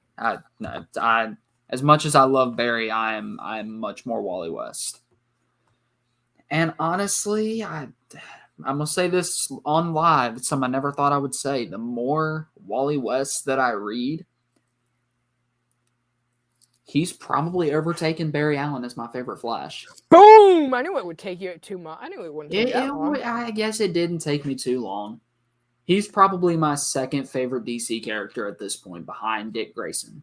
As much as I love Barry, I'm much more Wally West. And honestly, I'm going to say this on live. It's something I never thought I would say. The more Wally West that I read, he's probably overtaken Barry Allen as my favorite Flash. Boom! I knew it would take you too much. I knew it wouldn't take that long. I guess it didn't take me too long. He's probably my second favorite DC character at this point, behind Dick Grayson.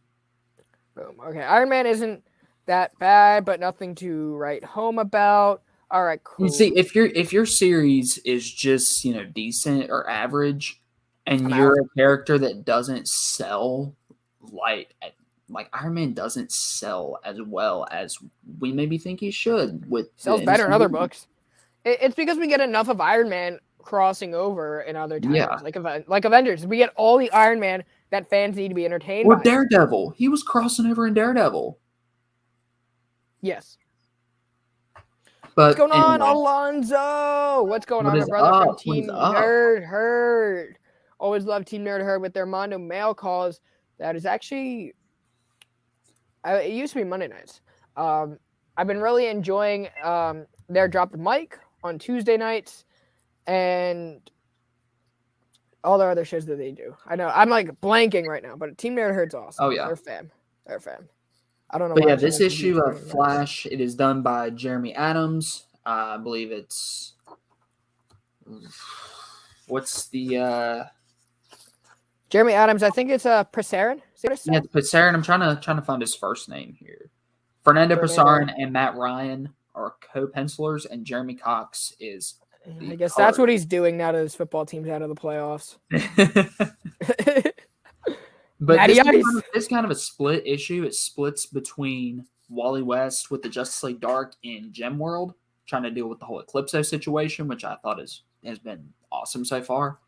Boom. Okay, Iron Man isn't that bad, but nothing to write home about. All right, cool. You see, if your series is just decent or average, and you're a character that doesn't sell like Iron Man doesn't sell as well as we maybe think he should. Sells better in other books. It's because we get enough of Iron Man crossing over in other titles, like Avengers. We get all the Iron Man that fans need to be entertained by. Or Daredevil. He was crossing over in Daredevil. Yes. But what's going on, Alonzo? What's going on, my brother from Team Nerd Herd? Always love Team Nerd Herd with their Mondo mail calls. That is actually, it used to be Monday nights. I've been really enjoying their Drop the Mic on Tuesday nights, and all the other shows that they do. I know I'm like blanking right now, but Team Nerd Herd's awesome. Oh yeah, they're fam. I don't know. But why yeah, I'm saying this that issue of Nerds. Flash, it is done by Jeremy Adams. I believe it's what's the Jeremy Adams? I think it's Prasarin. yeah, Passarin. I'm trying to find his first name here. Fernando Passarin and Matt Ryan are co-pencilers, and Jeremy Cox is. I guess that's what he's doing now that his football team's out of the playoffs. But this kind of a split issue. It splits between Wally West with the Justice League Dark in Gem World, trying to deal with the whole Eclipso situation, which I thought has been awesome so far.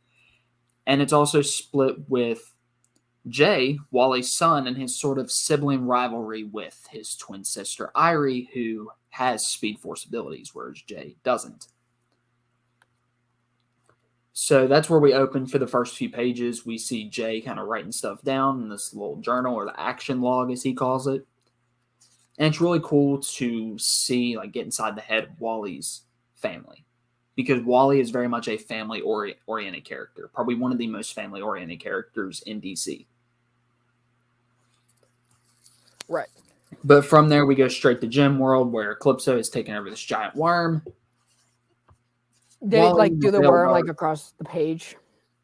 And it's also split with Jay, Wally's son, and his sort of sibling rivalry with his twin sister, Irie, who has Speed Force abilities, whereas Jay doesn't. So that's where we open for the first few pages. We see Jay kind of writing stuff down in this little journal, or the action log, as he calls it. And it's really cool to see, like, get inside the head of Wally's family. Because Wally is very much a family-oriented character. Probably one of the most family-oriented characters in DC. Right. But from there, we go straight to Gem World, where Eclipso has taken over this giant worm. They do the worm like across the page.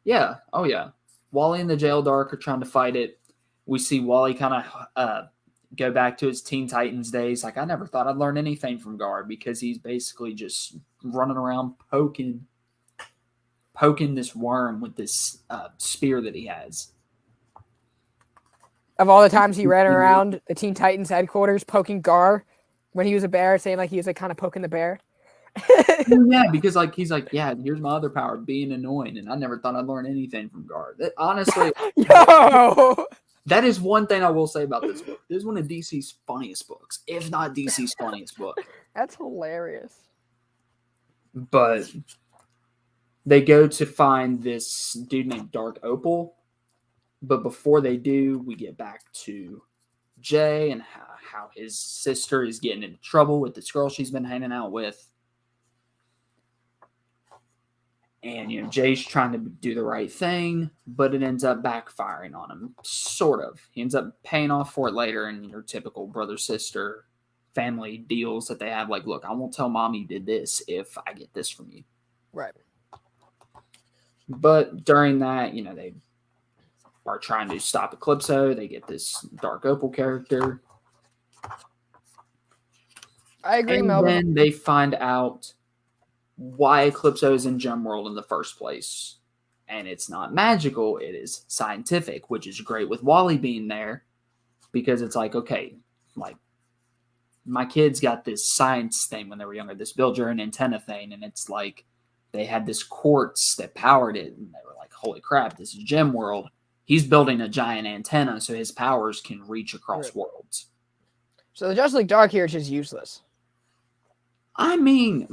Yeah. Oh yeah. Wally and the Jail Dark are trying to fight it. We see Wally kind of go back to his Teen Titans days. Like, I never thought I'd learn anything from Guard, because he's basically just running around poking this worm with this spear that he has. Of all the times he ran around the Teen Titans headquarters poking Gar when he was a bear, saying like he was like kind of poking the bear. Yeah, because like he's like, yeah, here's my other power, being annoying, and I never thought I'd learn anything from Guard. Honestly, that is one thing I will say about this book. This is one of DC's funniest books, if not DC's funniest book. That's hilarious. But they go to find this dude named Dark Opal, but before they do, we get back to Jay and how his sister is getting into trouble with this girl she's been hanging out with. And, Jay's trying to do the right thing, but it ends up backfiring on him, sort of. He ends up paying off for it later in your typical brother-sister family deals that they have. Like, look, I won't tell mom you did this if I get this from you. Right. But during that, they are trying to stop Eclipso. They get this Dark Opal character. I agree, and Melvin. Then they find out why Eclipso is in Gem World in the first place. And it's not magical, it is scientific, which is great with Wally being there, because it's like, okay, like, my kids got this science thing when they were younger, this build your own antenna thing, and it's like they had this quartz that powered it, and they were like, holy crap, this is Gem World. He's building a giant antenna so his powers can reach across worlds. So the Justice League Dark here is just useless. I mean,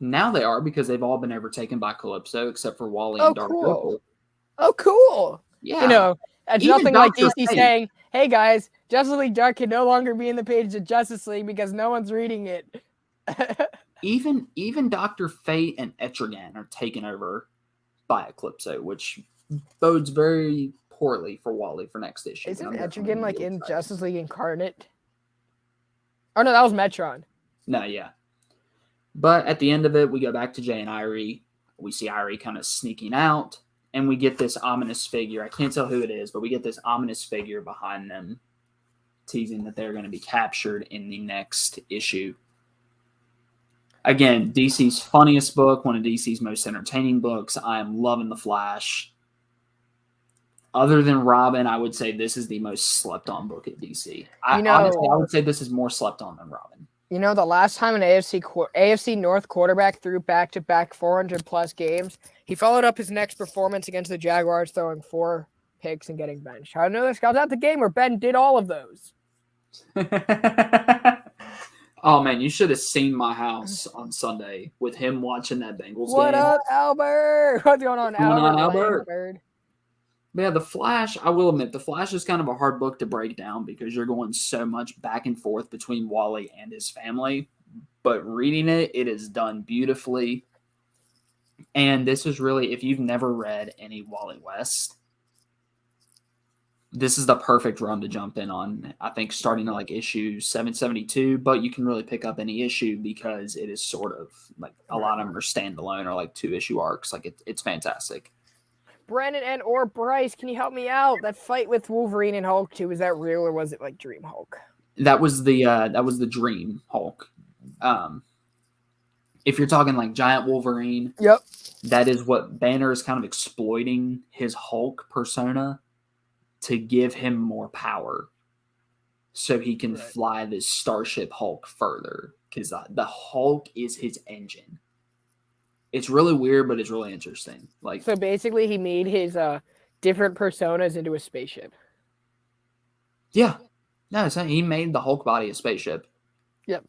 now they are, because they've all been overtaken by Calypso except for Wally and Dark Opal. Oh, cool. Yeah. It's nothing like DC saying, hey guys, Justice League Dark can no longer be in the pages of Justice League because no one's reading it. even Dr. Fate and Etrigan are taken over by Eclipso, which bodes very poorly for Wally for next issue. Isn't Etrigan like in Justice League Incarnate? Oh no, that was Metron. No, yeah. But at the end of it, we go back to Jay and Irie. We see Irie kind of sneaking out, and we get this ominous figure. I can't tell who it is, but we get this ominous figure behind them, teasing that they're going to be captured in the next issue. Again, DC's funniest book, one of DC's most entertaining books. I am loving The Flash. Other than Robin, I would say this is the most slept-on book at DC. Honestly, I would say this is more slept-on than Robin. The last time an AFC North quarterback threw back-to-back 400-plus games, he followed up his next performance against the Jaguars throwing 4 picks and getting benched. I know this guy's at the game where Ben did all of those. Oh, man, you should have seen my house on Sunday with him watching that Bengals game. What up, Albert? What's going on, Albert? But yeah, The Flash, I will admit, The Flash is kind of a hard book to break down because you're going so much back and forth between Wally and his family. But reading it, it is done beautifully. And this is really, if you've never read any Wally West, this is the perfect run to jump in on. I think starting at like issue 772, but you can really pick up any issue because it is sort of like a lot of them are standalone or like 2-issue arcs. Like it's fantastic. Brandon and or Bryce, can you help me out? That fight with Wolverine and Hulk 2, is that real or was it like Dream Hulk? That was the Dream Hulk. If you're talking like Giant Wolverine, yep, that is what Banner is kind of exploiting his Hulk persona to give him more power so he can fly this Starship Hulk further, because the Hulk is his engine. It's really weird, but it's really interesting. Like, so basically he made his different personas into a spaceship. Yeah. No, he made the Hulk body a spaceship. Yep.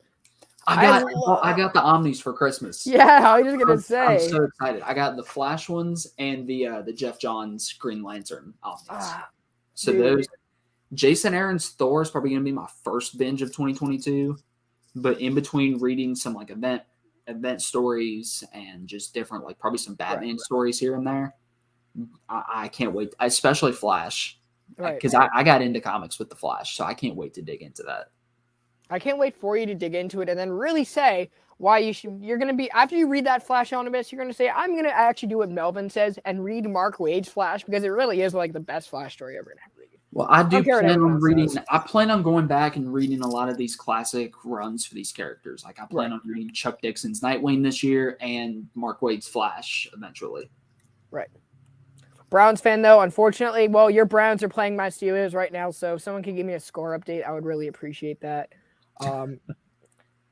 I got the Omnis for Christmas. Yeah, I was just gonna say. I'm so excited. I got the Flash ones and the Jeff Johns Green Lantern Omnis. So dude. Those Jason Aaron's Thor is probably gonna be my first binge of 2022. But in between reading some like event stories and just different, like probably some Batman stories here and there, I can't wait. Especially Flash, because I got into comics with the Flash, so I can't wait to dig into that. I can't wait for you to dig into it and then really say why you're going to be, after you read that Flash omnibus, you're going to say, I'm going to actually do what Melvin says and read Mark Waid's Flash, because it really is like the best Flash story ever to read. Well, I plan on going back and reading a lot of these classic runs for these characters. Like I plan on reading Chuck Dixon's Nightwing this year and Mark Waid's Flash eventually. Right. Browns fan, though, unfortunately, well, your Browns are playing my Steelers right now, so if someone can give me a score update, I would really appreciate that.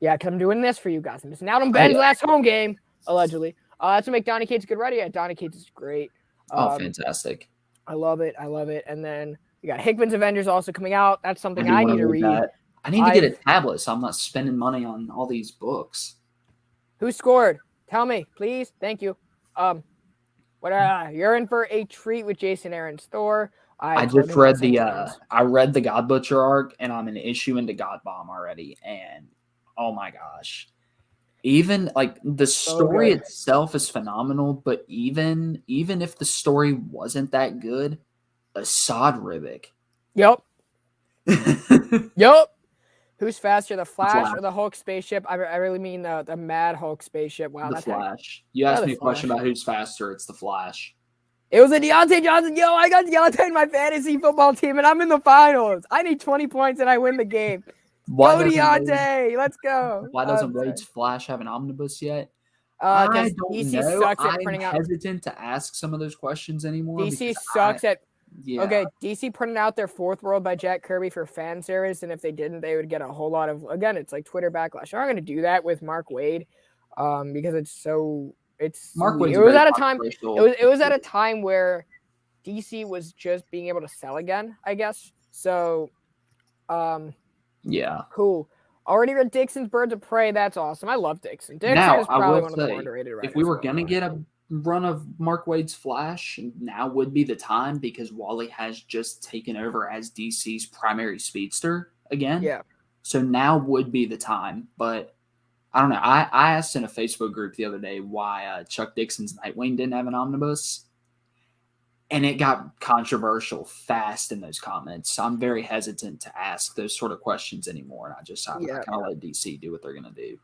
Yeah, because I'm doing this for you guys. I'm missing out on Ben's last home game, allegedly. That's what make Donny Cates good ready. Yeah, Donny Cates is great. Fantastic. I love it. And then you got Hickman's Avengers also coming out. That's something I need to read. I need to get a tablet, so I'm not spending money on all these books. Who scored? Tell me, please. Thank you. You're in for a treat with Jason Aaron's Thor. I just read the God Butcher arc, and I'm an issue into God Bomb already, and oh my gosh. Even like the story itself is phenomenal, but even if the story wasn't that good, Assad Ribic. Yep. Yep. Who's faster, the Flash or the Hulk spaceship? I really mean the Mad Hulk spaceship. Wow, the Flash. You asked me a question about who's faster. It's the Flash. It was a Deontay Johnson. Yo, I got Deontay in my fantasy football team, and I'm in the finals. I need 20 points, and I win the game. Go, Deontay. Let's go. Why doesn't Wade's Flash have an omnibus yet? I don't know. Sucks at printing out. I'm hesitant to ask some of those questions anymore. DC sucks at... Yeah. Okay, DC printed out their Fourth World by Jack Kirby for fan service, and if they didn't, they would get a whole lot of... Again, it's like Twitter backlash. They're not going to do that with Mark Waid because it's so... Mark Waid's it was at a time. It was at a time where DC was just being able to sell again, I guess. So, yeah, cool. Already read Dixon's Birds of Prey. That's awesome. I love Dixon. Dixon is probably one of the more underrated writers. If we were gonna get a run of Mark Waid's Flash, now would be the time, because Wally has just taken over as DC's primary speedster again. Yeah. So now would be the time, but. I don't know. I asked in a Facebook group the other day why Chuck Dixon's Nightwing didn't have an omnibus, and it got controversial fast in those comments. So I'm very hesitant to ask those sort of questions anymore, and I kind of let DC do what they're going to do.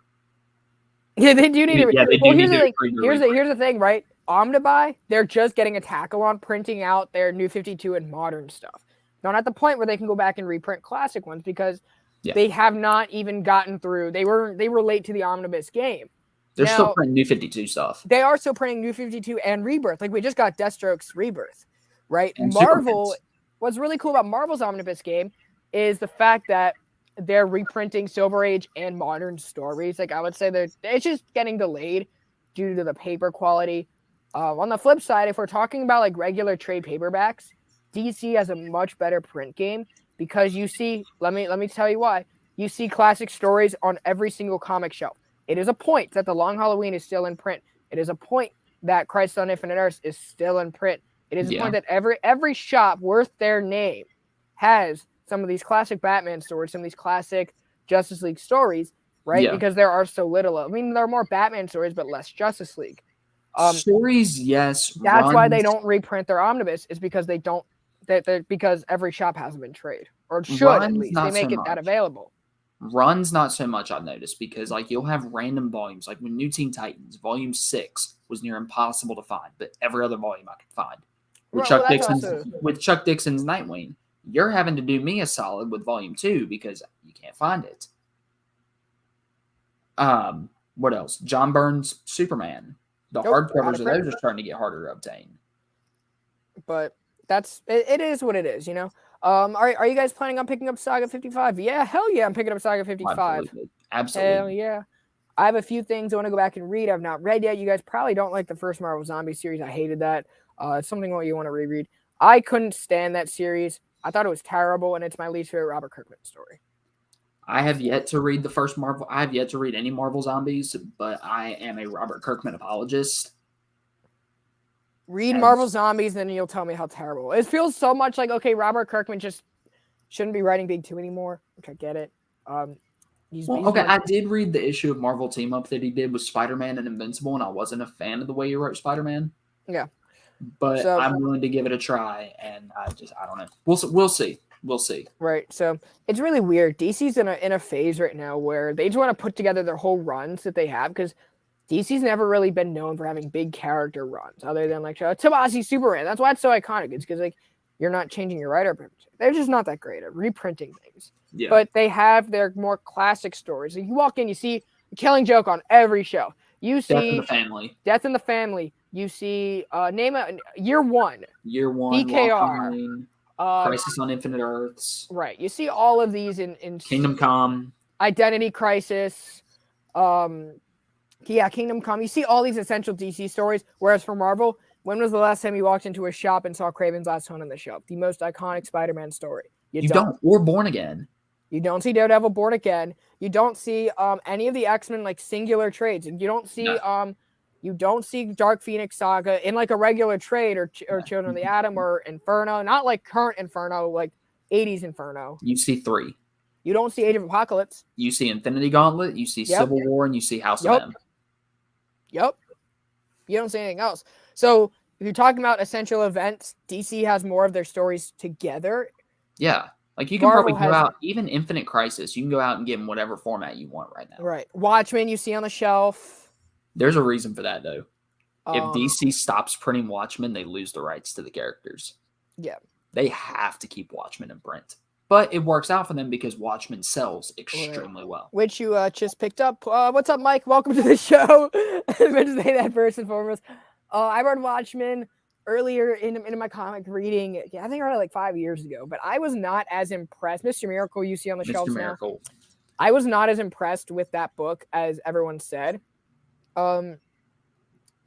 Yeah, they do need to. Yeah, they do need to. Here's the thing, right? Omnibuy, they're just getting a tackle on printing out their New 52 and modern stuff. Not at the point where they can go back and reprint classic ones, because they have not even gotten through. They were late to the omnibus game. They're still printing New 52 stuff. They are still printing New 52 and Rebirth. Like, we just got Deathstroke's Rebirth, right? And Marvel, what's really cool about Marvel's omnibus game is the fact that they're reprinting Silver Age and modern stories. Like, I would say it's just getting delayed due to the paper quality. On the flip side, if we're talking about like regular trade paperbacks, DC has a much better print game. Because you see, let me tell you why. You see classic stories on every single comic shelf. It is a point that The Long Halloween is still in print. It is a point that Crisis on Infinite Earths is still in print. It is a point that every shop worth their name has some of these classic Batman stories, some of these classic Justice League stories, right? Yeah. Because there are so little. I mean, there are more Batman stories, but less Justice League. Stories, yes. That's why they don't reprint their omnibus. Is because they don't. Because every shop has them in trade, or should at least. They make it that available. Runs, not so much, I've noticed, because like you'll have random volumes. Like when New Teen Titans, Volume 6 was near impossible to find, but every other volume I could find. With Chuck Dixon's Nightwing, you're having to do me a solid with Volume 2 because you can't find it. What else? John Byrne's Superman. The hardcovers of those are starting to get harder to obtain. But it is what it is, you know. Are you guys planning on picking up Saga 55? Yeah, hell yeah, I'm picking up Saga 55. Absolutely. Hell yeah. I have a few things I want to go back and read. I've not read yet. You guys probably don't like the first Marvel Zombie series. I hated that. It's something what you want to reread. I couldn't stand that series. I thought it was terrible, and it's my least favorite Robert Kirkman story. I have yet to read the first Marvel. I have yet to read any Marvel Zombies, but I am a Robert Kirkman apologist. Read Marvel Zombies, then you'll tell me how terrible. It feels so much like, okay, Robert Kirkman just shouldn't be writing Big 2 anymore, which I get it. I did read the issue of Marvel Team Up that he did with Spider-Man and Invincible, and I wasn't a fan of the way he wrote Spider-Man. Yeah. But I'm willing to give it a try, and I don't know. We'll see. We'll see. Right. So it's really weird. DC's in a phase right now where they just want to put together their whole runs that they have, because DC's never really been known for having big character runs other than like Tomasi Superman. That's why it's so iconic. It's because like you're not changing your writer. They're just not that great at reprinting things. Yeah. But they have their more classic stories. Like you walk in, you see a Killing Joke on every show. You see Death in the Family. You see name a Year One. DKR. Crisis on Infinite Earths. Right. You see all of these in Kingdom Come. Identity Crisis. Kingdom Come. You see all these essential DC stories, whereas for Marvel, when was the last time you walked into a shop and saw Kraven's Last Hunt on the shelf? The most iconic Spider-Man story. You don't. Or Born Again. You don't see Daredevil Born Again. You don't see any of the X-Men like singular trades. And you don't see Dark Phoenix Saga in like a regular trade or Children of the Atom or Inferno. Not like current Inferno, like 80s Inferno. You see 3. You don't see Age of Apocalypse. You see Infinity Gauntlet. You see Civil War, and you see House of M. Yep. You don't see anything else. So if you're talking about essential events, DC has more of their stories together. Yeah. Like you can probably go out, even Infinite Crisis, you can go out and get in whatever format you want right now. Right. Watchmen you see on the shelf. There's a reason for that, though. If DC stops printing Watchmen, they lose the rights to the characters. Yeah. They have to keep Watchmen in print. But it works out for them because Watchmen sells extremely well. Which you just picked up. What's up, Mike? Welcome to the show. I meant to say that first and foremost. I read Watchmen earlier in my comic reading. Yeah, I think I read it like 5 years ago. But I was not as impressed. Mr. Miracle you see on the shelves now. I was not as impressed with that book as everyone said. And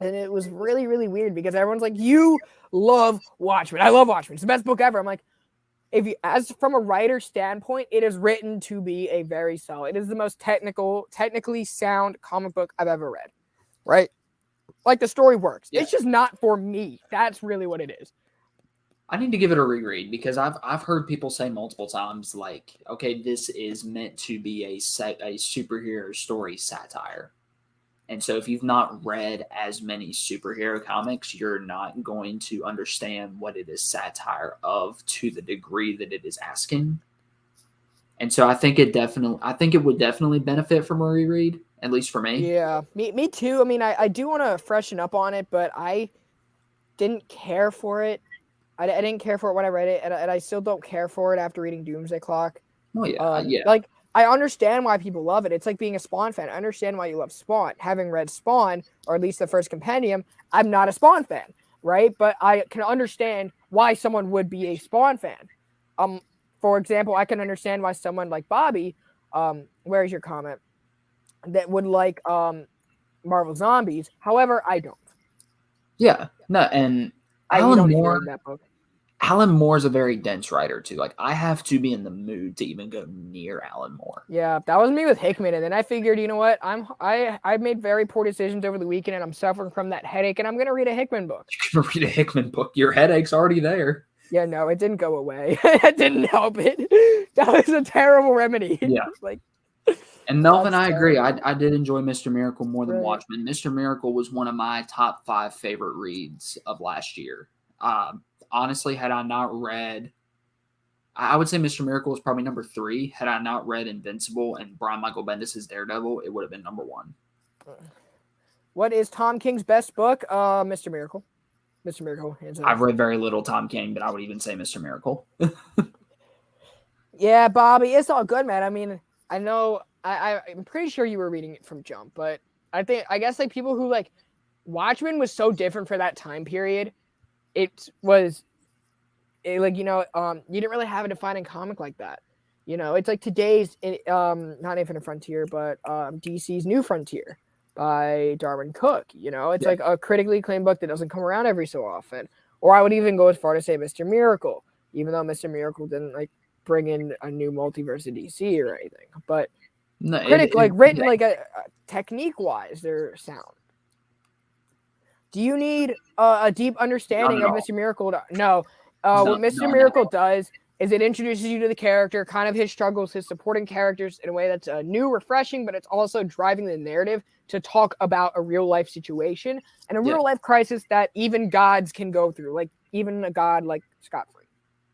it was really, really weird because everyone's like, you love Watchmen. I love Watchmen. It's the best book ever. I'm like, as from a writer standpoint, it is written to be a very solid. It is the most technically sound comic book I've ever read. Right? Like the story works. Yeah. It's just not for me. That's really what it is. I need to give it a reread because I've heard people say multiple times like, okay, this is meant to be a superhero story satire. And so if you've not read as many superhero comics, you're not going to understand what it is satire of to the degree that it is asking. And so I think it would definitely benefit from a reread, at least for me. Yeah, me too. I mean, I do want to freshen up on it, but I didn't care for it. I didn't care for it when I read it, and I still don't care for it after reading Doomsday Clock. Oh, yeah. Yeah. Like, I understand why people love it. It's like being a Spawn fan. I understand why you love Spawn. Having read Spawn, or at least the first compendium, I'm not a Spawn fan, right? But I can understand why someone would be a Spawn fan. For example, I can understand why someone like Bobby, where's your comment, that would like Marvel Zombies. However, I don't. Yeah, no, and Alan Moore's a very dense writer too. Like I have to be in the mood to even go near Alan Moore. Yeah, that was me with Hickman, and then I figured, you know what? I made very poor decisions over the weekend, and I'm suffering from that headache, and I'm gonna read a Hickman book. You're gonna read a Hickman book. Your headache's already there. Yeah, no, it didn't go away. It didn't help it. That was a terrible remedy. Yeah, like And Melvin, I agree. I did enjoy Mr. Miracle more than Watchmen. Mr. Miracle was one of my top 5 favorite reads of last year. Honestly, had I not read, I would say Mr. Miracle was probably number 3. Had I not read Invincible and Brian Michael Bendis' Daredevil, it would have been number 1. What is Tom King's best book? Mr. Miracle. Mr. Miracle, hands up. I've read very little Tom King, but I would even say Mr. Miracle. Yeah, Bobby, it's all good, man. I mean, I know I'm pretty sure you were reading it from Jump, but I guess like people who like Watchmen was so different for that time period. You didn't really have a defining comic like that. You know, it's like today's not Infinite Frontier, but DC's New Frontier by Darwin Cook. You know, it's like a critically acclaimed book that doesn't come around every so often. Or I would even go as far to say Mr. Miracle, even though Mr. Miracle didn't like bring in a new multiverse of DC or anything. But technique wise, they're sound. Do you need a deep understanding of Mr. Miracle? No. What Mr. Miracle does is it introduces you to the character, kind of his struggles, his supporting characters in a way that's new, refreshing, but it's also driving the narrative to talk about a real life situation and a real life crisis that even gods can go through, like even a god like Scott-free.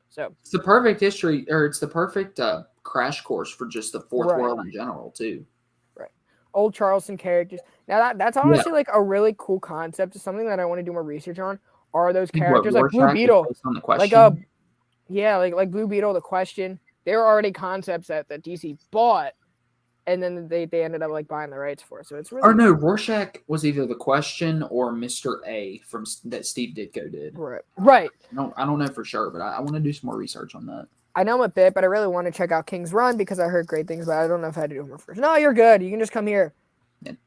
So it's the perfect history, or it's the perfect crash course for just the fourth world in general, too. Right. Old Charleston characters. Now that's honestly like a really cool concept. It's something that I want to do more research on. Are those characters like Blue Beetle? Like Blue Beetle, the Question. They were already concepts that DC bought, and then they ended up like buying the rights for. So it's really. Or no, Rorschach was either the Question or Mr. A from that Steve Ditko did. Right. I don't know for sure, but I want to do some more research on that. I know a bit, but I really want to check out King's Run because I heard great things about it. I don't know if I had to do it first. No, you're good. You can just come here.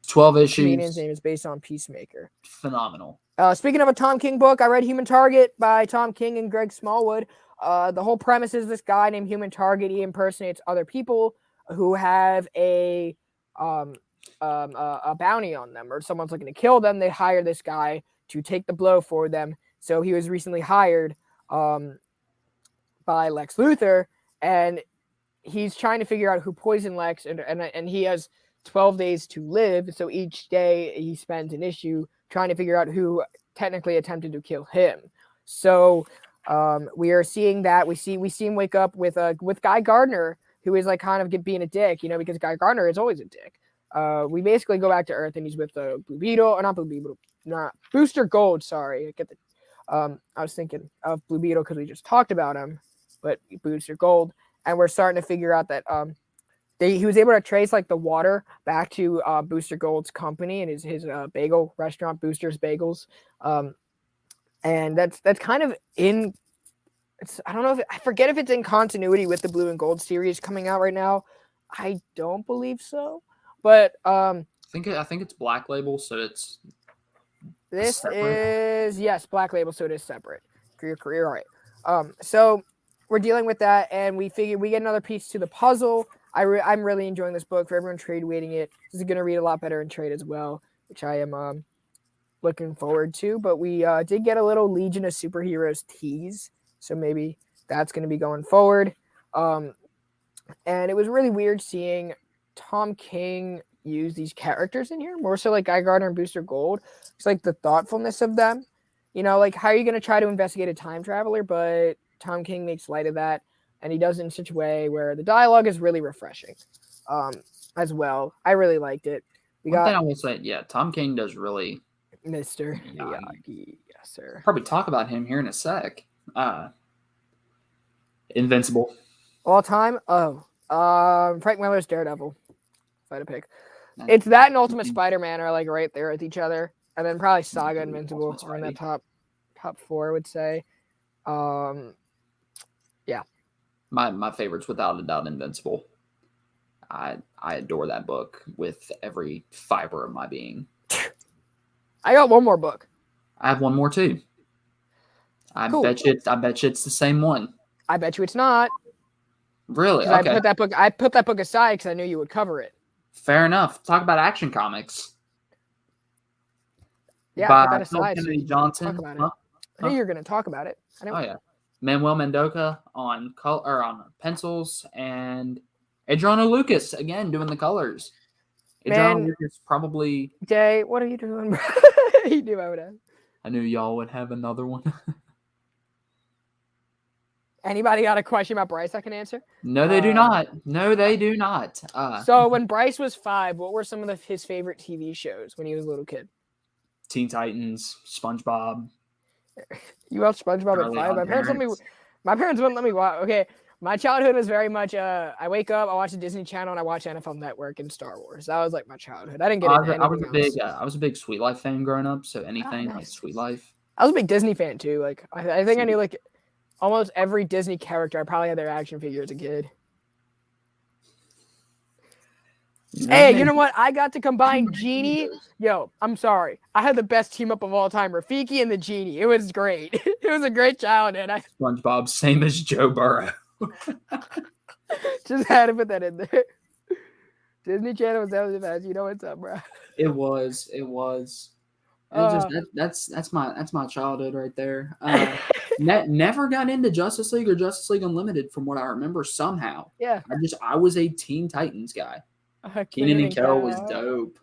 12 issues. The comedian's name is based on Peacemaker. Phenomenal. Speaking of a Tom King book, I read Human Target by Tom King and Greg Smallwood. The whole premise is this guy named Human Target. He impersonates other people who have a bounty on them, or someone's looking to kill them. They hire this guy to take the blow for them. So he was recently hired by Lex Luthor, and he's trying to figure out who poisoned Lex, and he has 12 days to live. So each day he spends an issue trying to figure out who technically attempted to kill him. So we are seeing that. We see him wake up with Guy Gardner, who is like kind of being a dick, you know, because Guy Gardner is always a dick. We basically go back to Earth, and he's with Blue Beetle, or not Blue Beetle, not Booster Gold. Sorry, I was thinking of Blue Beetle because we just talked about him, but Booster Gold, and we're starting to figure out that he was able to trace like the water back to Booster Gold's company and his bagel restaurant, Booster's Bagels, and that's kind of in. I don't know I forget if it's in continuity with the Blue and Gold series coming out right now. I don't believe so, but I think it's Black Label, so it's this separate. Yes, Black Label, so it is separate. Career, all right. So we're dealing with that, and we figure we get another piece to the puzzle. I'm really enjoying this book. For everyone trade waiting it, this is going to read a lot better in trade as well, which I am looking forward to. But we did get a little Legion of Superheroes tease, so maybe that's going to be going forward. And it was really weird seeing Tom King use these characters in here, more so like Guy Gardner and Booster Gold. It's like the thoughtfulness of them. You know, like how are you going to try to investigate a time traveler, but Tom King makes light of that. And he does it in such a way where the dialogue is really refreshing as well. I really liked it. One thing I will say, Tom King does really. Mr. Miyagi, yes, sir. Probably talk about him here in a sec. Invincible. All time? Frank Miller's Daredevil. If I had to pick. It's that and Ultimate Spider-Man are like right there with each other. And then probably Saga Invincible are in that top 4, I would say. My favorite's without a doubt Invincible. I adore that book with every fiber of my being. I got one more book. I have one more too. I bet you it's the same one. I bet you it's not. Really? Okay. I put that book aside because I knew you would cover it. Fair enough. Talk about Action Comics. Yeah, by I put that aside. Kennedy Johnson. Talk about it. I knew you were going to talk about it. Oh yeah. Manuel Mendoza on pencils and Adriano Lucas, again, doing the colors. Adriano Lucas probably... Jay, what are you doing, bro? He knew I would ask. I knew y'all would have another one. Anybody got a question about Bryce I can answer? No, they do not. No, they do not. So when Bryce was 5, what were some of his favorite TV shows when he was a little kid? Teen Titans, SpongeBob. You watched SpongeBob at 5? My parents wouldn't let me watch. Okay, my childhood was very much. I wake up, I watch the Disney Channel, and I watch NFL Network and Star Wars. That was like my childhood. I didn't get into anything else. I was a big Sweet Life fan growing up. So anything like Sweet Life. I was a big Disney fan too. Like I think I knew like almost every Disney character. I probably had their action figure as a kid. Hey, you know what? I got to combine Genie. Yo, I'm sorry. I had the best team up of all time, Rafiki and the Genie. It was great. It was a great childhood. SpongeBob, same as Joe Burrow. Just had to put that in there. Disney Channel was that the best. You know what's up, bro? It was. That's my childhood right there. Never got into Justice League or Justice League Unlimited from what I remember somehow. Yeah. I was a Teen Titans guy. Kenan and Kel was dope.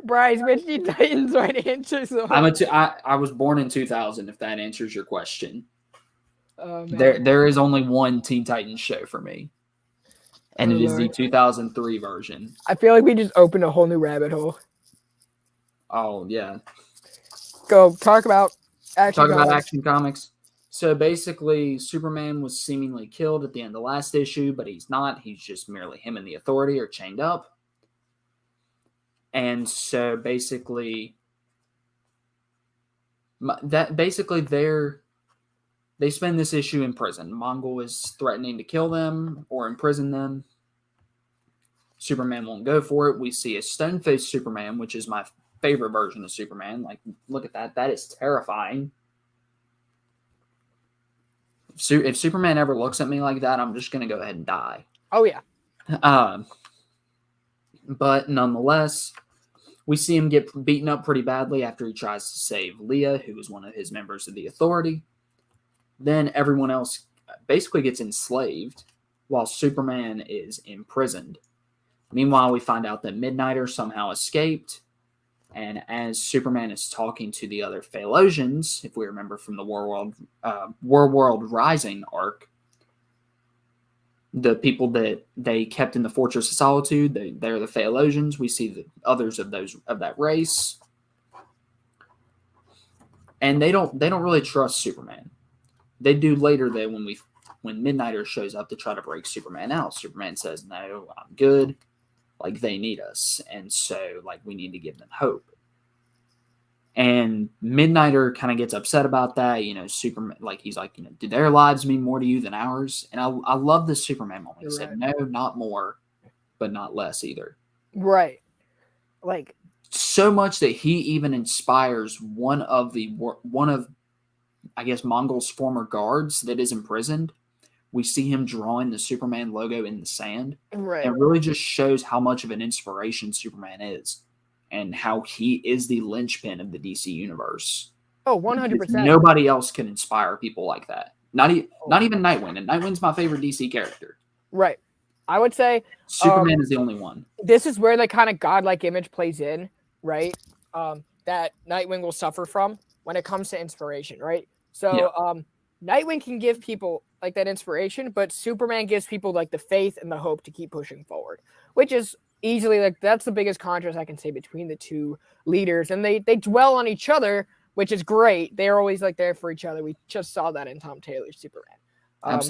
Bryce, which Teen Titans right answer? I was born in 2000, if that answers your question. Oh, there is only one Teen Titans show for me. And it is the 2003 version. I feel like we just opened a whole new rabbit hole. Oh, yeah. Go talk about Action Comics. So basically, Superman was seemingly killed at the end of the last issue, but he's not. He's just merely him and the Authority are chained up. And so basically, they spend this issue in prison. Mongol is threatening to kill them or imprison them. Superman won't go for it. We see a stone-faced Superman, which is my favorite version of Superman. Like, look at that. That is terrifying. If Superman ever looks at me like that, I'm just going to go ahead and die. Oh, yeah. But nonetheless, we see him get beaten up pretty badly after he tries to save Leah, who was one of his members of the Authority. Then everyone else basically gets enslaved while Superman is imprisoned. Meanwhile, we find out that Midnighter somehow escaped. And as Superman is talking to the other Phalosians, if we remember from the War World Rising arc, the people that they kept in the Fortress of Solitude, they're the Phalosians. We see the others of that race, and they don't really trust Superman. They do later that when Midnighter shows up to try to break Superman out, Superman says, "No, I'm good." Like, they need us, and so like we need to give them hope. And Midnighter kind of gets upset about that. You know, Superman, like, he's like, you know, do their lives mean more to you than ours? And I love the Superman moment. He said, no, not more, but not less either. Right. Like, so much that he even inspires one of I guess Mongol's former guards that is imprisoned. We see him drawing the Superman logo in the sand. Right. It really just shows how much of an inspiration Superman is and how he is the linchpin of the DC universe. Oh, 100%. Nobody else can inspire people like that. Not even Nightwing. And Nightwing's my favorite DC character. Right. I would say Superman is the only one. This is where the kind of godlike image plays in, right? That Nightwing will suffer from when it comes to inspiration, right? So Nightwing can give people like that inspiration, but Superman gives people like the faith and the hope to keep pushing forward, which is easily like that's the biggest contrast I can say between the two leaders. And they dwell on each other, which is great. They're always like there for each other. We just saw that in Tom Taylor's Superman.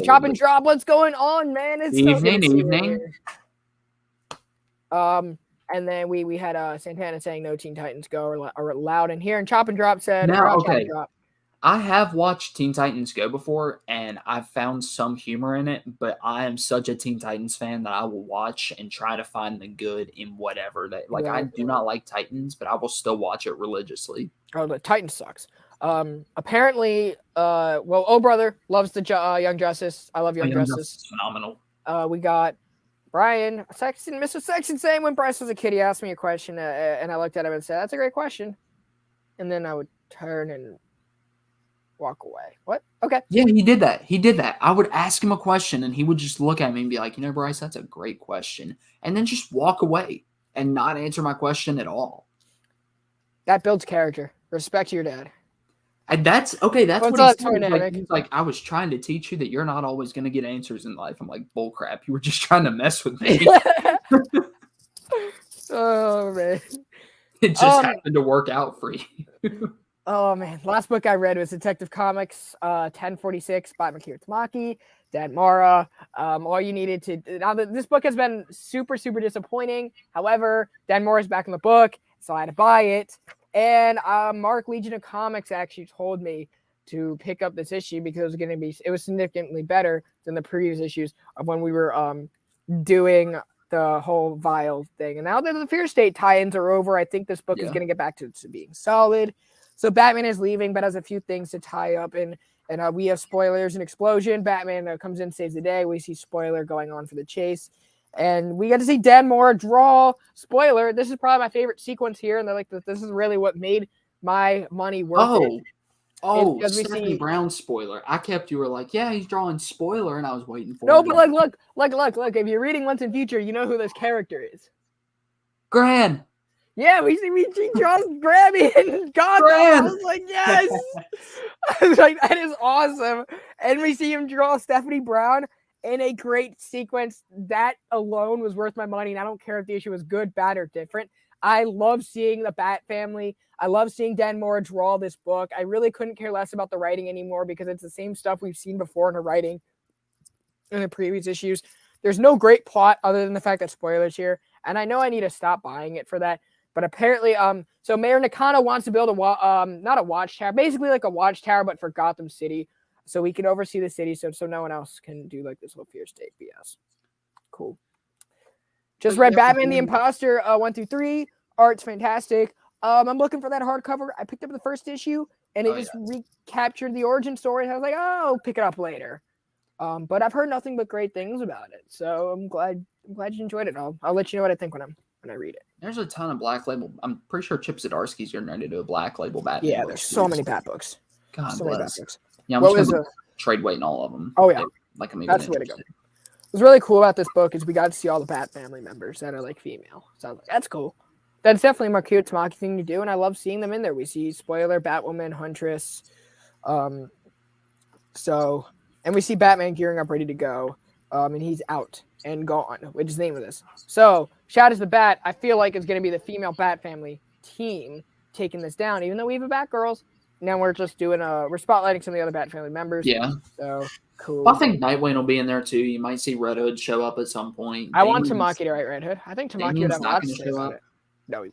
Chop and Drop, what's going on, man? It's evening. And then we had Santana saying no Teen Titans Go are allowed in here, and Chop and Drop said now, okay. I have watched Teen Titans Go before, and I've found some humor in it, but I am such a Teen Titans fan that I will watch and try to find the good in whatever. I do not like Titans, but I will still watch it religiously. Oh, the Titans sucks. Apparently, Oh Brother loves the Young Justice. I love Young Justice. Phenomenal. We got Brian Sexton, Mr. Sexton saying when Bryce was a kid, he asked me a question, and I looked at him and said, that's a great question. And then I would turn and walk away. What? Okay. Yeah, he did that. He did that. I would ask him a question, and he would just look at me and be like, Bryce, that's a great question. And then just walk away and not answer my question at all. That builds character. Respect your dad. And that's okay. That's What's what up, he's like, I was trying to teach you that you're not always going to get answers in life. I'm like, bull crap. You were just trying to mess with me. Oh, man. It just happened to work out for you. Oh, man. Last book I read was Detective Comics 1046 by Makira Tamaki, Dan Mara. All you needed to... Now, this book has been super, super disappointing. However, Dan Mara's back in the book, so I had to buy it. And Mark, Legion of Comics, actually told me to pick up this issue because it was significantly better than the previous issues of when we were doing the whole Vile thing. And now that the Fear State tie-ins are over, I think this book is going to get back to being solid. So Batman is leaving, but has a few things to tie up. And we have spoilers and explosion. Batman comes in, saves the day. We see spoiler going on for the chase. And we get to see Dan Mora draw. Spoiler, this is probably my favorite sequence here. And they're like, this is really what made my money worth it. Oh, Stephanie Brown spoiler. You were like, yeah, he's drawing spoiler, and I was waiting for it. No, but look. If you're reading Once in Future, you know who this character is. Gran. Yeah, she draws Grammy and Gotham. I was like, yes. I was like, that is awesome. And we see him draw Stephanie Brown in a great sequence. That alone was worth my money, and I don't care if the issue was good, bad, or different. I love seeing the Bat family. I love seeing Dan Mora draw this book. I really couldn't care less about the writing anymore because it's the same stuff we've seen before in her writing in the previous issues. There's no great plot other than the fact that spoilers here, and I know I need to stop buying it for that. But apparently, so Mayor Nakano wants to build not a watchtower, basically like a watchtower, but for Gotham City, so we can oversee the city, so no one else can do like this whole Fear State BS. Cool. Just read Batman the Imposter 1 through 3. Art's fantastic. I'm looking for that hardcover. I picked up the first issue, and it recaptured the origin story. And I was like, oh, I'll pick it up later. But I've heard nothing but great things about it, so I'm glad you enjoyed it. I'll let you know what I think when I read it. There's a ton of Black Label. I'm pretty sure Chip Zdarsky's getting ready to do a Black Label Batman. Yeah, there's so many Bat books. God so bless. Many Bat books. Yeah, I'm just going to trade weighting all of them. Oh, yeah. Like I'm That's the way to go. What's really cool about this book is we got to see all the Bat family members that are like female. So I was like, that's cool. That's definitely a more cute Tamaki thing to do, and I love seeing them in there. We see Spoiler, Batwoman, Huntress. And we see Batman gearing up, ready to go. And he's out and gone, which is the name of this. So, shout out to the Bat. I feel like it's going to be the female Bat family team taking this down, even though we have a Batgirls. Now we're just doing we're spotlighting some of the other Bat family members. Yeah. So, cool. Well, I think Nightwing will be in there too. You might see Red Hood show up at some point. I want Tamaki to write Red Hood. I think Tamaki would have lots to say about it. No,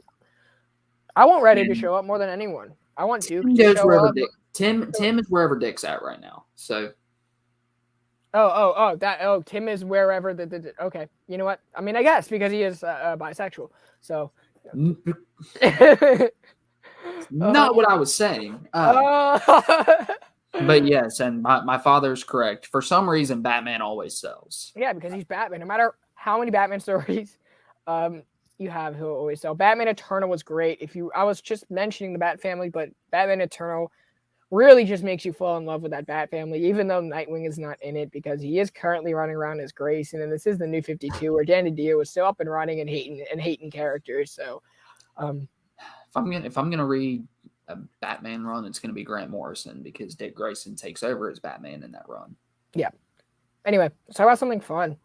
I want Red Hood to show up more than anyone. I want Duke to show up. Tim is wherever Dick's at right now. So. Tim is wherever the okay. You know what? I mean, I guess because he is bisexual. So. Not what I was saying. But yes, and my father's correct. For some reason, Batman always sells. Yeah, because he's Batman. No matter how many Batman stories you have, he'll always sell. Batman Eternal was great. I was just mentioning the Bat family, but Batman Eternal really just makes you fall in love with that Bat family, even though Nightwing is not in it because he is currently running around as Grayson, and this is the New 52 where Dan DiDio is still up and running and hating characters. So, if I'm gonna read a Batman run, it's gonna be Grant Morrison because Dick Grayson takes over as Batman in that run. Yeah. Anyway, let's talk about something fun.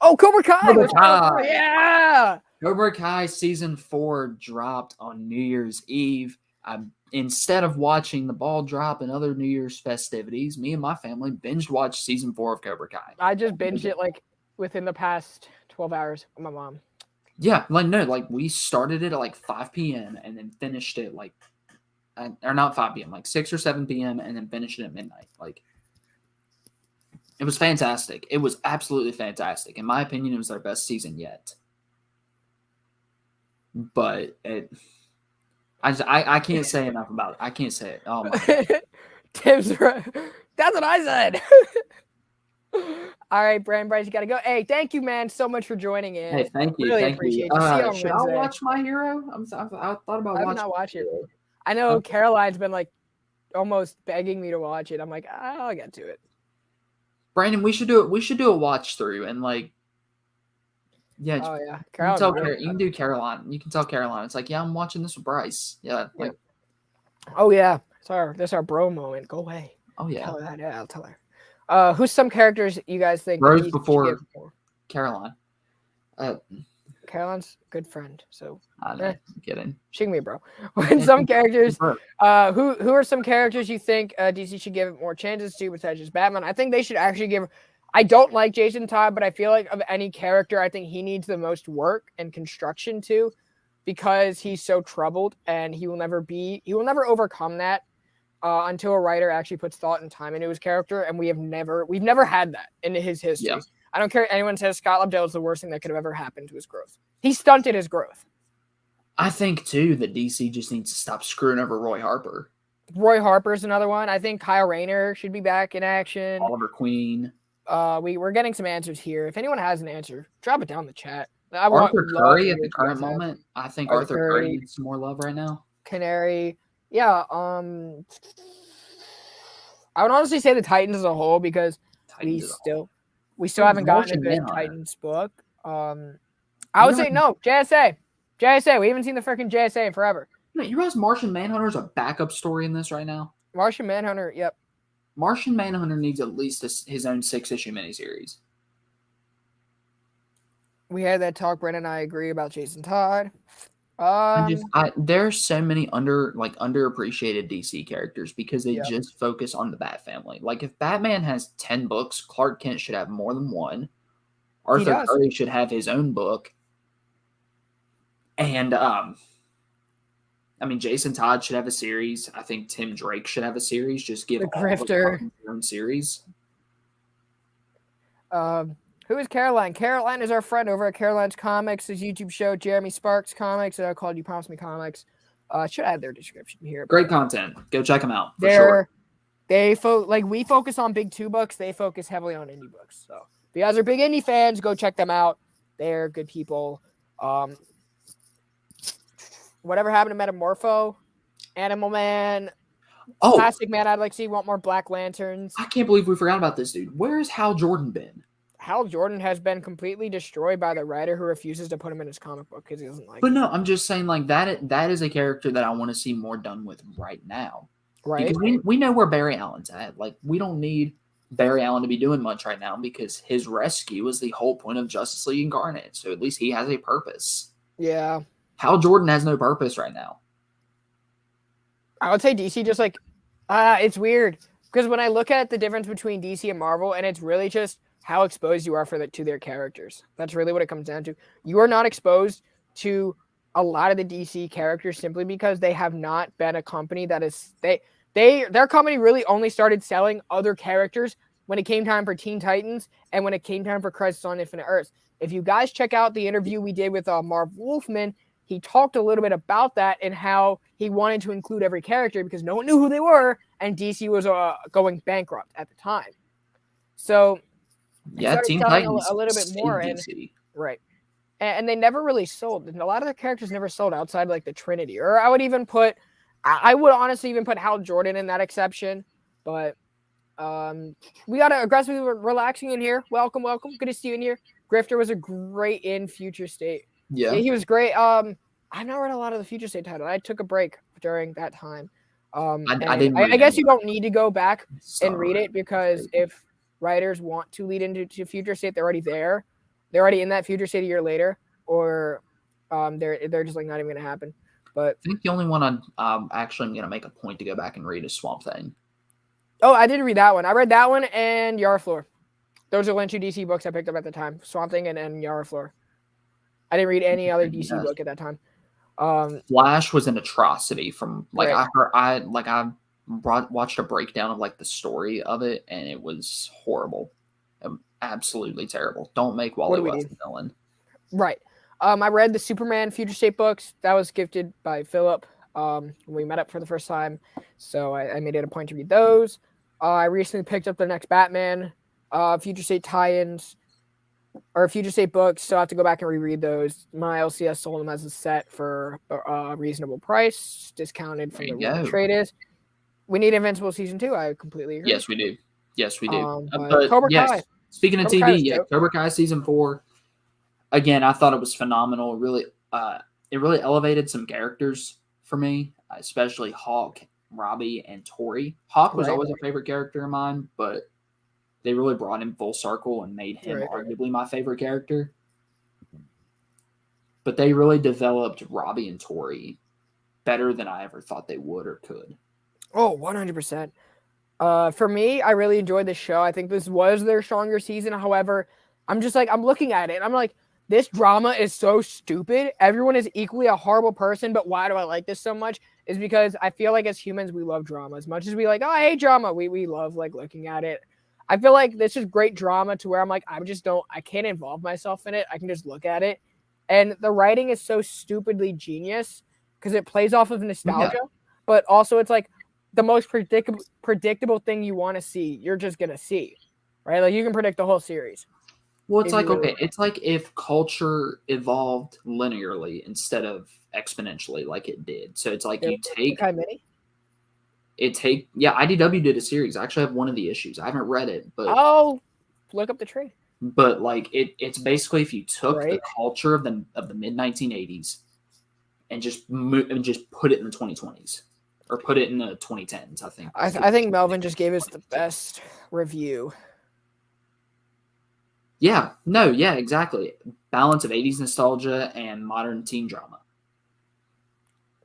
Oh, Cobra Kai! Yeah! Cobra Kai Season 4 dropped on New Year's Eve. Instead of watching the ball drop and other New Year's festivities, me and my family binge watched Season 4 of Cobra Kai. I just binged it like within the past 12 hours with my mom. Yeah, we started it at like 5 p.m. and then finished it or not 5 p.m., like 6 or 7 p.m. and then finished it at midnight. Like, it was fantastic. It was absolutely fantastic. In my opinion, it was their best season yet. But I can't say enough about it. I can't say it. Oh my God. Tim's right. That's what I said. All right, Brandon Bryce, you got to go. Hey, thank you, man, so much for joining in. Hey, thank you. Really appreciate you. Should I watch My Hero? I thought about watching. I have not watched it. I know Caroline's been like almost begging me to watch it. I'm like, I'll get to it. Brandon, we should do it. We should do a watch through and like, yeah. Oh yeah, You can do Caroline. You can tell Caroline. It's like, yeah, I'm watching this with Bryce. Yeah, like, oh yeah, that's our bro moment. Go away. oh yeah. Tell her that. Yeah, I'll tell her. Who's some characters you guys think? Rose before Caroline. Caroline's a good friend, so I know. I'm kidding. She can be, bro. When some characters, who are some characters you think DC should give more chances to besides just Batman? I think they should actually give. I don't like Jason Todd, but I feel like of any character, I think he needs the most work and construction to, because he's so troubled and he will never overcome that until a writer actually puts thought and time into his character, and we've never had that in his history. Yeah. I don't care if anyone says Scott Lobdell is the worst thing that could have ever happened to his growth. He stunted his growth. I think, too, that DC just needs to stop screwing over Roy Harper. Roy Harper's another one. I think Kyle Rayner should be back in action. Oliver Queen. We're getting some answers here. If anyone has an answer, drop it down in the chat. Arthur Curry at the current moment. I think Arthur Curry needs some more love right now. Canary. Yeah. I would honestly say the Titans as a whole, because we still haven't gotten a good Titans book. I would say no, JSA. We haven't seen the freaking JSA in forever. You realize Martian Manhunter is a backup story in this right now? Martian Manhunter, yep. Martian Manhunter needs at least his own 6-issue miniseries. We had that talk. Brent and I agree about Jason Todd. There's so many underappreciated DC characters because they just focus on the Bat family. Like, if Batman has 10 books, Clark Kent should have more than one. Arthur Curry should have his own book. And, Jason Todd should have a series. I think Tim Drake should have a series. Just give the Grifter their own series. Who is Caroline? Caroline is our friend over at Caroline's Comics, his YouTube show, Jeremy Sparks Comics, called You Promised Me Comics. Should add their description here. Great content. Go check them out. For sure. We focus on big 2 books. They focus heavily on indie books. So if you guys are big indie fans, go check them out. They're good people. Whatever happened to Metamorpho, Animal Man, Plastic Man, I'd like to see. Want more Black Lanterns. I can't believe we forgot about this dude. Where has Hal Jordan been? Hal Jordan has been completely destroyed by the writer who refuses to put him in his comic book because he doesn't like it. No, I'm just saying, like, that is a character that I want to see more done with right now. Right. Because we know where Barry Allen's at. Like, we don't need Barry Allen to be doing much right now because his rescue is the whole point of Justice League Incarnate. So at least he has a purpose. Yeah. Hal Jordan has no purpose right now. I would say DC just it's weird because when I look at the difference between DC and Marvel, and it's really just how exposed you are to their characters. That's really what it comes down to. You are not exposed to a lot of the DC characters simply because they have not been a company that is their company really only started selling other characters when it came time for Teen Titans and when it came time for Crisis on Infinite Earths. If you guys check out the interview we did with Marv Wolfman, he talked a little bit about that and how he wanted to include every character because no one knew who they were, and DC was going bankrupt at the time. So yeah, Teen Titans a little bit more, right? And they never really sold. And a lot of their characters never sold outside like the Trinity. Or I would honestly even put Hal Jordan in that exception. But we got to aggressively relaxing in here. Welcome. Good to see you in here. Grifter was a great in Future State. Yeah, he was great. I've not read a lot of the Future State title. I took a break during that time. I guess you don't need to go back and read it because if writers want to lead into Future State, they're already there. They're already in that Future State a year later, or they're just like not even gonna happen. But I think the only one I'm actually gonna make a point to go back and read is Swamp Thing. Oh, I did read that one. I read that one and Yara Floor. Those are the two DC books I picked up at the time. Swamp Thing and Yara Floor. I didn't read any other DC book at that time. Flash was an atrocity from right. I watched a breakdown of like the story of it and it was horrible. Absolutely terrible. Don't make Wally West a villain. Right. I read the Superman Future State books. That was gifted by Philip when we met up for the first time. So I made it a point to read those. I recently picked up the next Batman Future State tie-ins or Future State books. So I have to go back and reread those. My LCS sold them as a set for a reasonable price, discounted from the trade is. We need Invincible season 2. I completely agree. Yes, we do. Yes, we do. But Cobra Kai. Speaking of Cobra Kai TV, Cobra Kai season 4. Again, I thought it was phenomenal. It really elevated some characters for me, especially Hawk, Robbie, and Tori. Hawk was always a favorite character of mine, but they really brought him full circle and made him arguably my favorite character. But they really developed Robbie and Tori better than I ever thought they would or could. Oh, 100%. For me, I really enjoyed this show. I think this was their stronger season. However, I'm looking at it and I'm like, this drama is so stupid. Everyone is equally a horrible person, but why do I like this so much? Is because I feel like as humans, we love drama. As much as we like, oh, I hate drama, we love like looking at it. I feel like this is great drama to where I'm like, I can't involve myself in it. I can just look at it. And the writing is so stupidly genius because it plays off of nostalgia, but also it's like the most predictable thing you want to see, you're just going to see, right? Like you can predict the whole series. Well, it's like, okay, it's like if culture evolved linearly instead of exponentially like it did. So it's like IDW did a series. I actually have one of the issues. I haven't read it, but look up the trade. But like it's basically if you took the culture of the mid 1980s and just put it in the 2020s or put it in the 2010s. I think Melvin just gave us the best review. Yeah, no, yeah, exactly. Balance of 80s nostalgia and modern teen drama.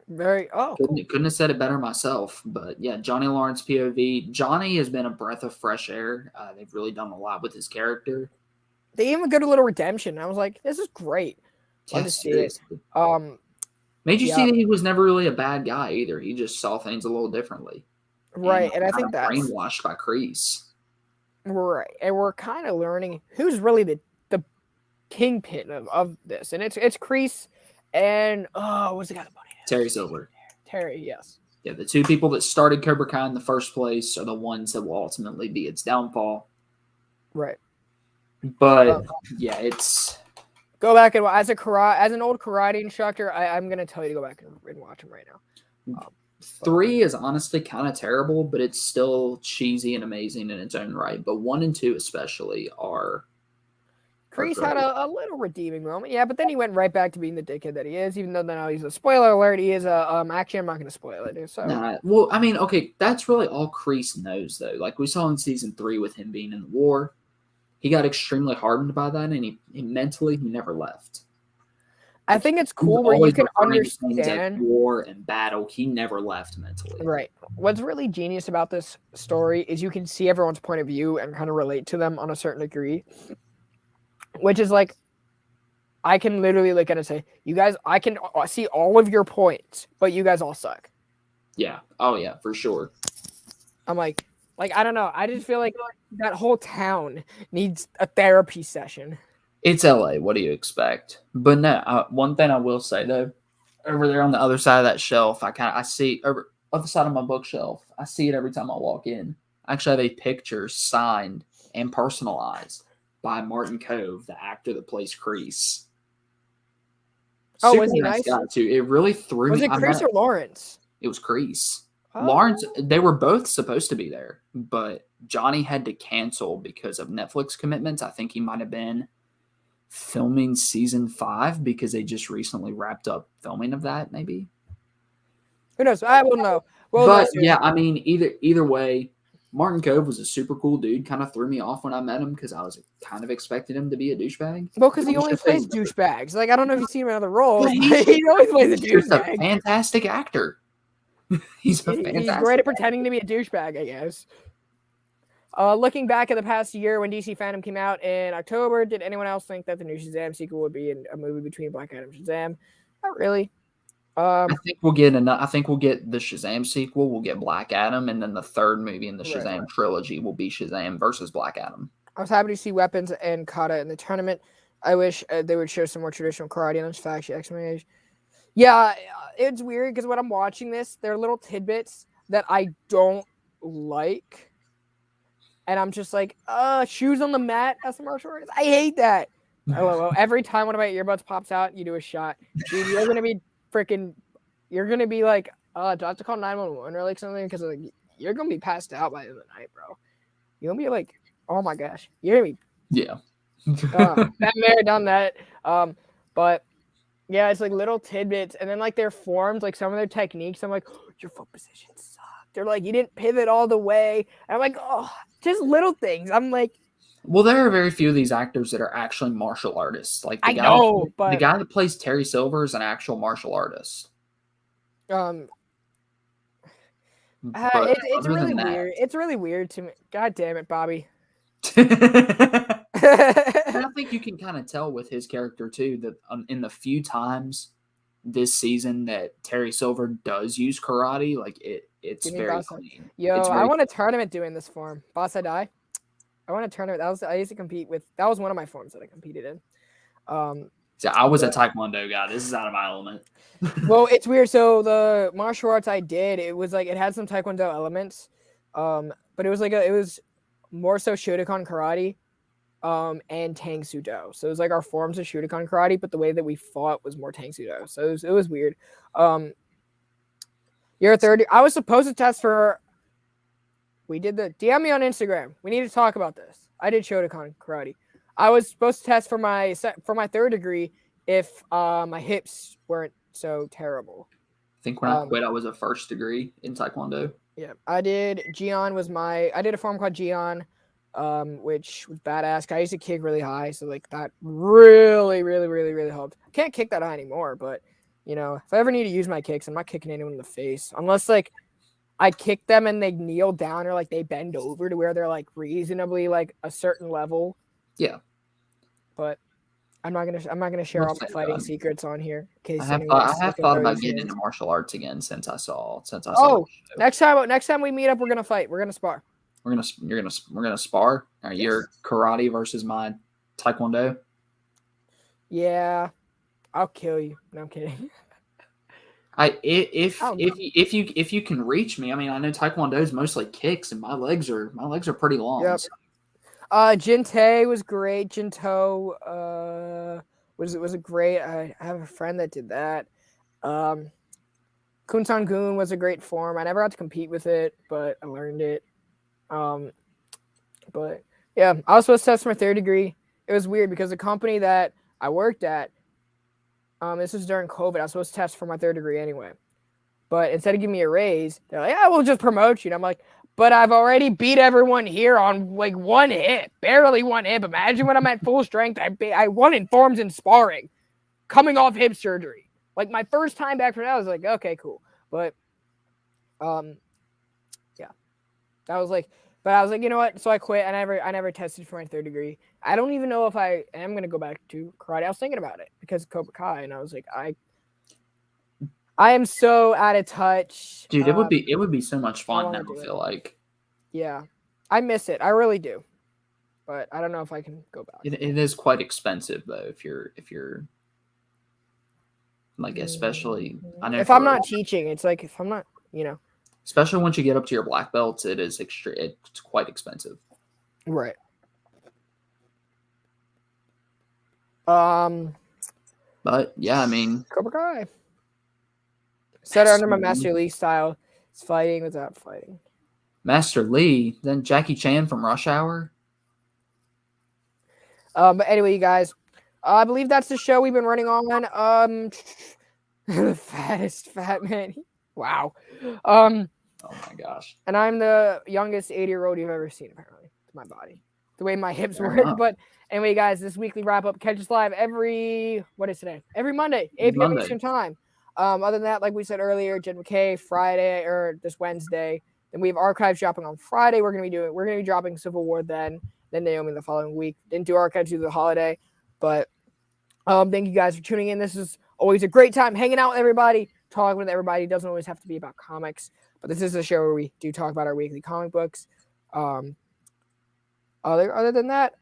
Couldn't have said it better myself, but yeah, Johnny Lawrence POV. Johnny has been a breath of fresh air. They've really done a lot with his character. They even got a little redemption. I was like, this is great. Love to see it. Made you see that he was never really a bad guy either. He just saw things a little differently. Right, and I think that's brainwashed by Kreese. Right, and we're kind of learning who's really the kingpin of this, and it's Kreese and what's the guy? Terry Silver. Terry, yes. Yeah, the two people that started Cobra Kai in the first place are the ones that will ultimately be its downfall. Right. But yeah, it's go back and as an old karate instructor, I'm gonna tell you to go back and watch them right now. 3 is honestly kind of terrible, but it's still cheesy and amazing in its own right. But 1 and 2 especially are. Kreese had a little redeeming moment, yeah, but then he went right back to being the dickhead that he is. Even though now he's a spoiler alert, he is a actually I'm not going to spoil it. So well, I mean, okay, that's really all Kreese knows though. Like we saw in season 3 with him being in the war, he got extremely hardened by that, and he mentally he never left. I think it's cool where you can understand war and battle. He never left mentally. Right. What's really genius about this story is you can see everyone's point of view and kind of relate to them on a certain degree, which is like, I can literally look at it and say, you guys, I can see all of your points, but you guys all suck. Yeah. Oh yeah, for sure. I'm like, I don't know. I just feel like that whole town needs a therapy session. It's LA. What do you expect? But no, one thing I will say though, over there on the other side of that shelf, I see over other side of my bookshelf. I see it every time I walk in. I actually have a picture signed and personalized by Martin Cove, the actor that plays Kreese. Oh, was he nice? Guy too. It really threw me. Was it Kreese or Lawrence? It was Kreese. Oh. Lawrence. They were both supposed to be there, but Johnny had to cancel because of Netflix commitments. I think he might have been filming season 5 because they just recently wrapped up filming of that. Maybe. Who knows? I don't know. Well, but yeah, I mean, either way, Martin Cove was a super cool dude. Kind of threw me off when I met him because I was kind of expecting him to be a douchebag. Well, because he only plays douchebags. Like I don't know if you've seen him in other roles. He always plays a douchebag. He's a fantastic actor. He's great at pretending to be a douchebag, I guess. Looking back at the past year when DC Fandom came out in October, did anyone else think that the new Shazam sequel would be a movie between Black Adam and Shazam? Not really. I think we'll get the Shazam sequel. We'll get Black Adam, and then the third movie in the Shazam trilogy will be Shazam versus Black Adam. I was happy to see Weapons and Kata in the tournament. I wish they would show some more traditional karate on this fact explanation. Yeah, it's weird because when I'm watching this, there are little tidbits that I don't like. And I'm just like, shoes on the mat as a martial artist. I hate that. LOL. Every time one of my earbuds pops out, you do a shot. Dude, you're going to be like, do I have to call 911 or like something? Because like, you're gonna be passed out by the end of the night, bro. You're gonna be like, oh my gosh, you're gonna be been there, done that. But yeah, it's like little tidbits, and then like their forms, like some of their techniques. I'm like, oh, your foot position sucked. They're like, you didn't pivot all the way. And I'm like, oh, just little things. I'm like, well, there are very few of these actors that are actually martial artists. Like I know, but the guy that plays Terry Silver is an actual martial artist. It's really weird. It's really weird to me. God damn it, Bobby. I think you can kind of tell with his character too that in the few times this season that Terry Silver does use karate, like it's very clean. Yo, I want a tournament doing this form. Boss I Die. I want a tournament. I used to compete with. That was one of my forms that I competed in. So I was a Taekwondo guy. This is out of my element. Well, it's weird. So the martial arts I did, it was like it had some Taekwondo elements, but it was like it was more so Shotokan karate, and Tang Sudo. So it was like our forms of Shotokan karate, but the way that we fought was more Tang Sudo. So it was weird. Year 30. I was supposed to test for. We did the DM me on Instagram. We need to talk about this. I did Shotokan karate. I was supposed to test for my third degree if my hips weren't so terrible. I think when I quit, I was a first degree in Taekwondo. Yeah, I did. I did a form called Jian, which was badass. I used to kick really high, so like that really, really, really, really helped. I can't kick that high anymore, but you know, if I ever need to use my kicks, I'm not kicking anyone in the face unless like I kick them and they kneel down or like they bend over to where they're like reasonably like a certain level. Yeah, but I'm not gonna share all my fighting secrets on here. In case I have thought about getting into martial arts again since I saw. Oh, next time we meet up, we're gonna fight. We're gonna spar. We're gonna spar. All right, your karate versus my Taekwondo. Yeah, I'll kill you. No, I'm kidding. If you can reach me, I mean, I know Taekwondo is mostly kicks, and my legs are pretty long. Yep. So. Jin-tae was great. Jin-to was a great. I have a friend that did that. Kunsan-gun was a great form. I never got to compete with it, but I learned it. But yeah, I was supposed to test my third degree. It was weird because the company that I worked at, this was during COVID. I was supposed to test for my third degree anyway. But instead of giving me a raise, they're like, yeah, we'll just promote you. And I'm like, but I've already beat everyone here on like one hip, barely one hip. Imagine when I'm at full strength. I won in forms and sparring, coming off hip surgery. Like my first time back from that, I was like, okay, cool. But, yeah, that was like, but I was like, you know what? So I quit. I never tested for my third degree. I don't even know if I am going to go back to karate. I was thinking about it because of Cobra Kai, and I was like, I am so out of touch. Dude, it would be so much fun now, I feel like. Yeah. I miss it. I really do. But I don't know if I can go back. It is quite expensive though if you're like, especially I know if I'm not teaching, it's like if I'm not, you know. Especially once you get up to your black belts, it's quite expensive. Right. But yeah, I mean, Cobra Kai. Set it under my Master Lee style. It's fighting without fighting. Master Lee, then Jackie Chan from Rush Hour. But anyway, you guys, I believe that's the show we've been running on. The fattest fat man. Wow. Oh my gosh. And I'm the youngest 80-year-old you've ever seen, apparently, to my body. The way my hips work. But anyway, guys, this weekly wrap-up. Catch us live every Monday, 8 p.m. Eastern time. Other than that, like we said earlier, Jen McKay, Friday, or this Wednesday. Then we have archives dropping on Friday. We're gonna be dropping Civil War then Naomi the following week. Didn't do archives due to the holiday. But thank you guys for tuning in. This is always a great time hanging out with everybody, talking with everybody. It doesn't always have to be about comics. But this is a show where we do talk about our weekly comic books. Other than that,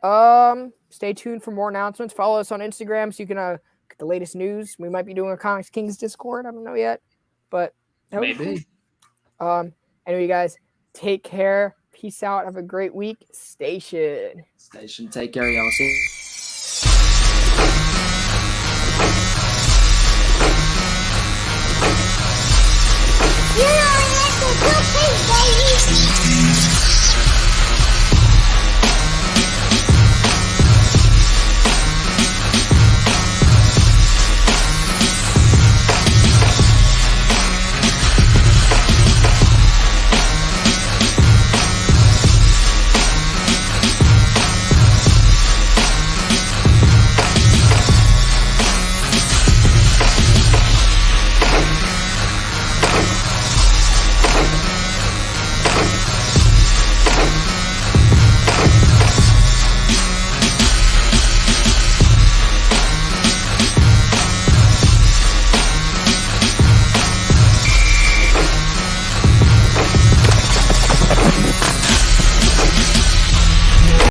stay tuned for more announcements. Follow us on Instagram so you can get the latest news. We might be doing a Comics Kings Discord. I don't know yet, but maybe. Anyway, you guys, take care. Peace out. Have a great week. Station. Take care, y'all. See you. You know, it's a good thing, baby.